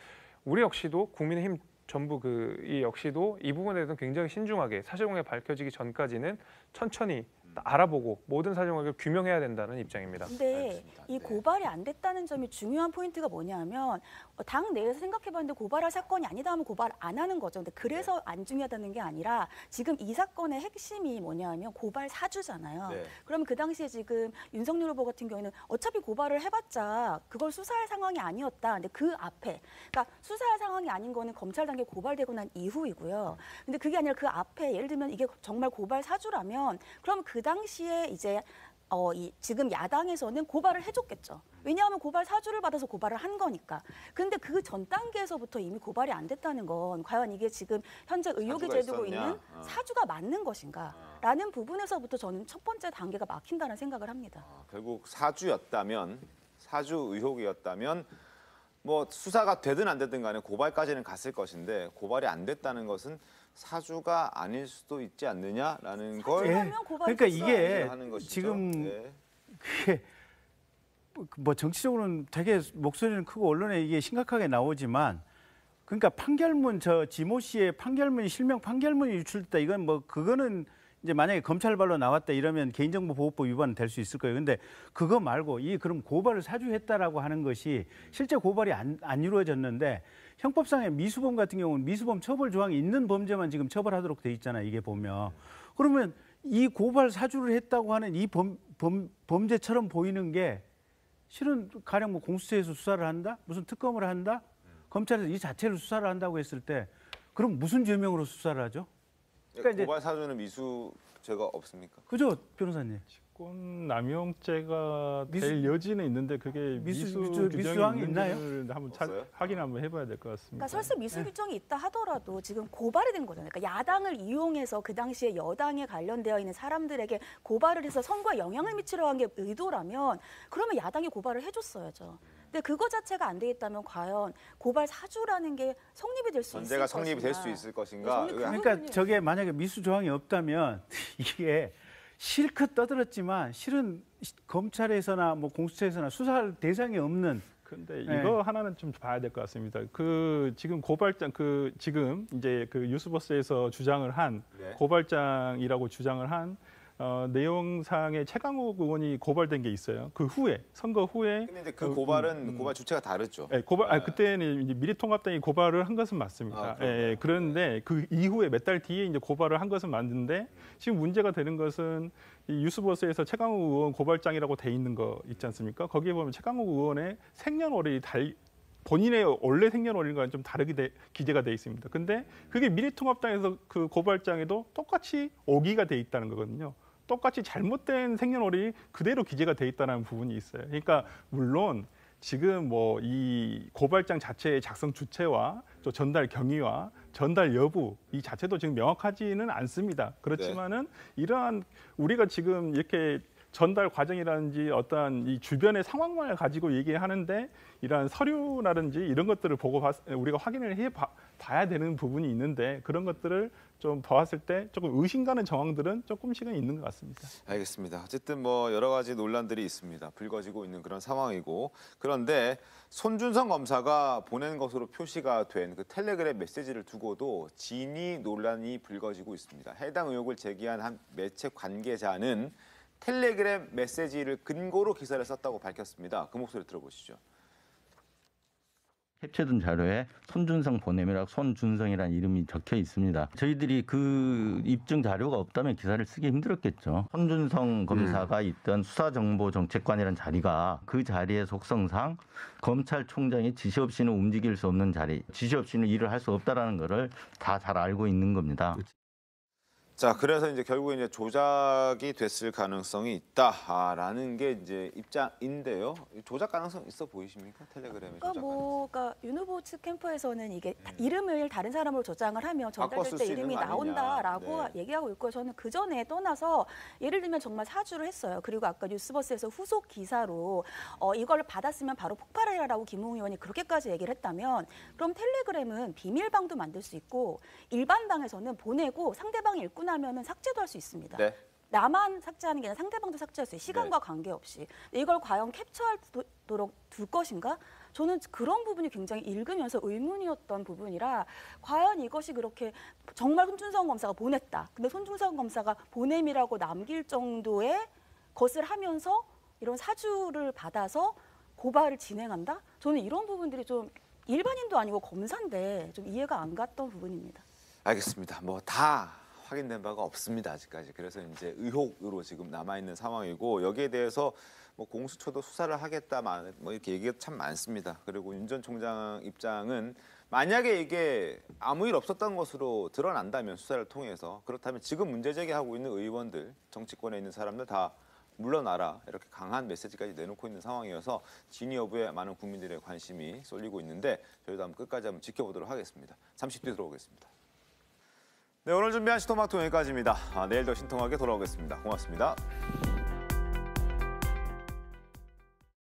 우리 역시도 국민의힘 전부 이 역시도 이 부분에 대해서는 굉장히 신중하게 사실관계가 밝혀지기 전까지는 천천히 알아보고 모든 사정을 규명해야 된다는 입장입니다. 근데 이 고발이 안 됐다는 점이 중요한 포인트가 뭐냐면 당 내에서 생각해봤는데 고발할 사건이 아니다 하면 고발 안 하는 거죠. 근데 그래서 안 중요하다는 게 아니라 지금 이 사건의 핵심이 뭐냐면 고발 사주잖아요. 그러면 그 당시에 지금 윤석열 후보 같은 경우에는 어차피 고발을 해봤자 그걸 수사할 상황이 아니었다. 근데 그 앞에 그러니까 수사할 상황이 아닌 거는 검찰 단계 고발되고 난 이후이고요. 근데 그게 아니라 그 앞에 예를 들면 이게 정말 고발 사주라면 그럼 그 당시에 이제 지금 야당에서는 고발을 해줬겠죠. 왜냐하면 고발 사주를 받아서 고발을 한 거니까. 근데 그 전 단계에서부터 이미 고발이 안 됐다는 건 과연 이게 지금 현재 의혹이 제기되고 있는 사주가 맞는 것인가라는 부분에서부터 저는 첫 번째 단계가 막힌다는 생각을 합니다. 결국 사주였다면, 사주 의혹이었다면 뭐 수사가 되든 안 되든 간에 고발까지는 갔을 것인데 고발이 안 됐다는 것은 사주가 아닐 수도 있지 않느냐라는 걸 그러니까 이게 지금 그게 뭐 정치적으로는 되게 목소리는 크고 언론에 이게 심각하게 나오지만 그러니까 판결문 지모 씨의 판결문이 실명 판결문이 유출됐다 이건 뭐 그거는 이제 만약에 검찰발로 나왔다 이러면 개인정보보호법 위반은 될 수 있을 거예요. 근데 그거 말고 그럼 고발을 사주했다라고 하는 것이 실제 고발이 안 이루어졌는데 형법상의 미수범 같은 경우는 미수범 처벌 조항이 있는 범죄만 지금 처벌하도록 돼 있잖아요. 이게 보면. 그러면 이 고발 사주를 했다고 하는 이 범죄처럼 보이는 게 실은 가령 뭐 공수처에서 수사를 한다? 무슨 특검을 한다? 검찰에서 이 자체를 수사를 한다고 했을 때 그럼 무슨 죄명으로 수사를 하죠? 그러니까 고발 사주는 미수죄가 없습니까? 그죠, 변호사님? 직권 남용죄가 될 여지는 있는데 그게 미수 규정이 미수항이 있나요? 한번 확인 한번 해봐야 될 것 같습니다. 그러니까 설사 미수 규정이 있다 하더라도 지금 고발이 된 거잖아요. 그러니까 야당을 이용해서 그 당시에 여당에 관련되어 있는 사람들에게 고발을 해서 선거에 영향을 미치려 한 게 의도라면 그러면 야당이 고발을 해줬어야죠. 근데 그거 자체가 안 돼 있다면 과연 고발 사주라는 게 성립이 될 수 있을 전제가 것인가. 성립이 될 수 있을 것인가. 그러니까 저게 만약에 미수 조항이 없다면 이게 실컷 떠들었지만 실은 검찰에서나 뭐 공수처에서나 수사할 대상이 없는. 근데 이거 하나는 좀 봐야 될 것 같습니다. 그 지금 고발장 지금 이제 그 뉴스버스에서 주장을 한 고발장이라고 주장을 한 내용상에 최강욱 의원이 고발된 게 있어요. 그 후에 선거 후에. 근데 그 고발은 고발 주체가 다르죠. 네, 그때는 이제 미래통합당이 고발을 한 것은 맞습니다. 그런데 그 이후에 몇 달 뒤에 이제 고발을 한 것은 맞는데 지금 문제가 되는 것은 이 뉴스버스에서 최강욱 의원 고발장이라고 돼 있는 거 있지 않습니까? 거기에 보면 최강욱 의원의 생년월일이 본인의 원래 생년월일과는 좀 다르게 기재가 돼 있습니다. 근데 그게 미래통합당에서 그 고발장에도 똑같이 오기가 돼 있다는 거거든요. 똑같이 잘못된 생년월일이 그대로 기재가 돼 있다는 부분이 있어요. 그러니까 물론 지금 뭐 이 고발장 자체의 작성 주체와 또 전달 경위와 전달 여부 이 자체도 지금 명확하지는 않습니다. 그렇지만은 이러한 우리가 지금 이렇게 전달 과정이라든지 어떠한 이 주변의 상황만을 가지고 얘기하는데 이러한 서류라든지 이런 것들을 보고 우리가 확인을 해봐야 되는 부분이 있는데 그런 것들을 좀 봤을 때 조금 의심 가는 정황들은 조금씩은 있는 것 같습니다. 알겠습니다. 어쨌든 뭐 여러 가지 논란들이 있습니다. 불거지고 있는 그런 상황이고 그런데 손준성 검사가 보낸 것으로 표시가 된 그 텔레그램 메시지를 두고도 진위 논란이 불거지고 있습니다. 해당 의혹을 제기한 한 매체 관계자는 텔레그램 메시지를 근거로 기사를 썼다고 밝혔습니다. 그 목소리 들어보시죠. 캡처된 자료에 손준성 보냄이라고 손준성이라는 이름이 적혀 있습니다. 저희들이 그 입증 자료가 없다면 기사를 쓰기 힘들었겠죠. 손준성 검사가 있던 수사정보정책관이라는 자리가 그 자리의 속성상 검찰총장이 지시 없이는 움직일 수 없는 자리, 지시 없이는 일을 할 수 없다라는 거를 다 잘 알고 있는 겁니다. 자, 그래서 이제 결국 이제 조작이 됐을 가능성이 있다라는 게 이제 입장인데요. 조작 가능성 있어 보이십니까? 텔레그램의 조작 가능성. 그러니까 윤 후보 측 캠프에서는 이게 이름을 다른 사람으로 저장을 하면 전달될 때 이름이 나온다라고 얘기하고 있고 저는 그 전에 떠나서 예를 들면 정말 사주를 했어요. 그리고 아까 뉴스버스에서 후속 기사로 이걸 받았으면 바로 폭발을 해라라고 김웅 의원이 그렇게까지 얘기를 했다면 그럼 텔레그램은 비밀방도 만들 수 있고 일반 방에서는 보내고 상대방이 읽고 나면은 삭제도 할 수 있습니다. 네. 나만 삭제하는 게 아니라 상대방도 삭제할 수 있어요. 시간과 관계없이. 이걸 과연 캡처하도록 둘 것인가? 저는 그런 부분이 굉장히 읽으면서 의문이었던 부분이라 과연 이것이 그렇게 정말 손준성 검사가 보냈다. 근데 손준성 검사가 보냄이라고 남길 정도의 것을 하면서 이런 사주를 받아서 고발을 진행한다? 저는 이런 부분들이 좀 일반인도 아니고 검사인데 좀 이해가 안 갔던 부분입니다. 알겠습니다. 뭐 다 확인된 바가 없습니다. 아직까지. 그래서 이제 의혹으로 지금 남아있는 상황이고 여기에 대해서 뭐 공수처도 수사를 하겠다 뭐 이렇게 얘기가 참 많습니다. 그리고 윤 전 총장 입장은 만약에 이게 아무 일 없었던 것으로 드러난다면 수사를 통해서 그렇다면 지금 문제 제기하고 있는 의원들 정치권에 있는 사람들 다 물러나라 이렇게 강한 메시지까지 내놓고 있는 상황이어서 진위 여부에 많은 국민들의 관심이 쏠리고 있는데 저희도 한번 끝까지 한번 지켜보도록 하겠습니다. 잠시 뒤에 돌아오겠습니다. 네, 오늘 준비한 신통방통 여기까지입니다. 내일 더 신통하게 돌아오겠습니다. 고맙습니다.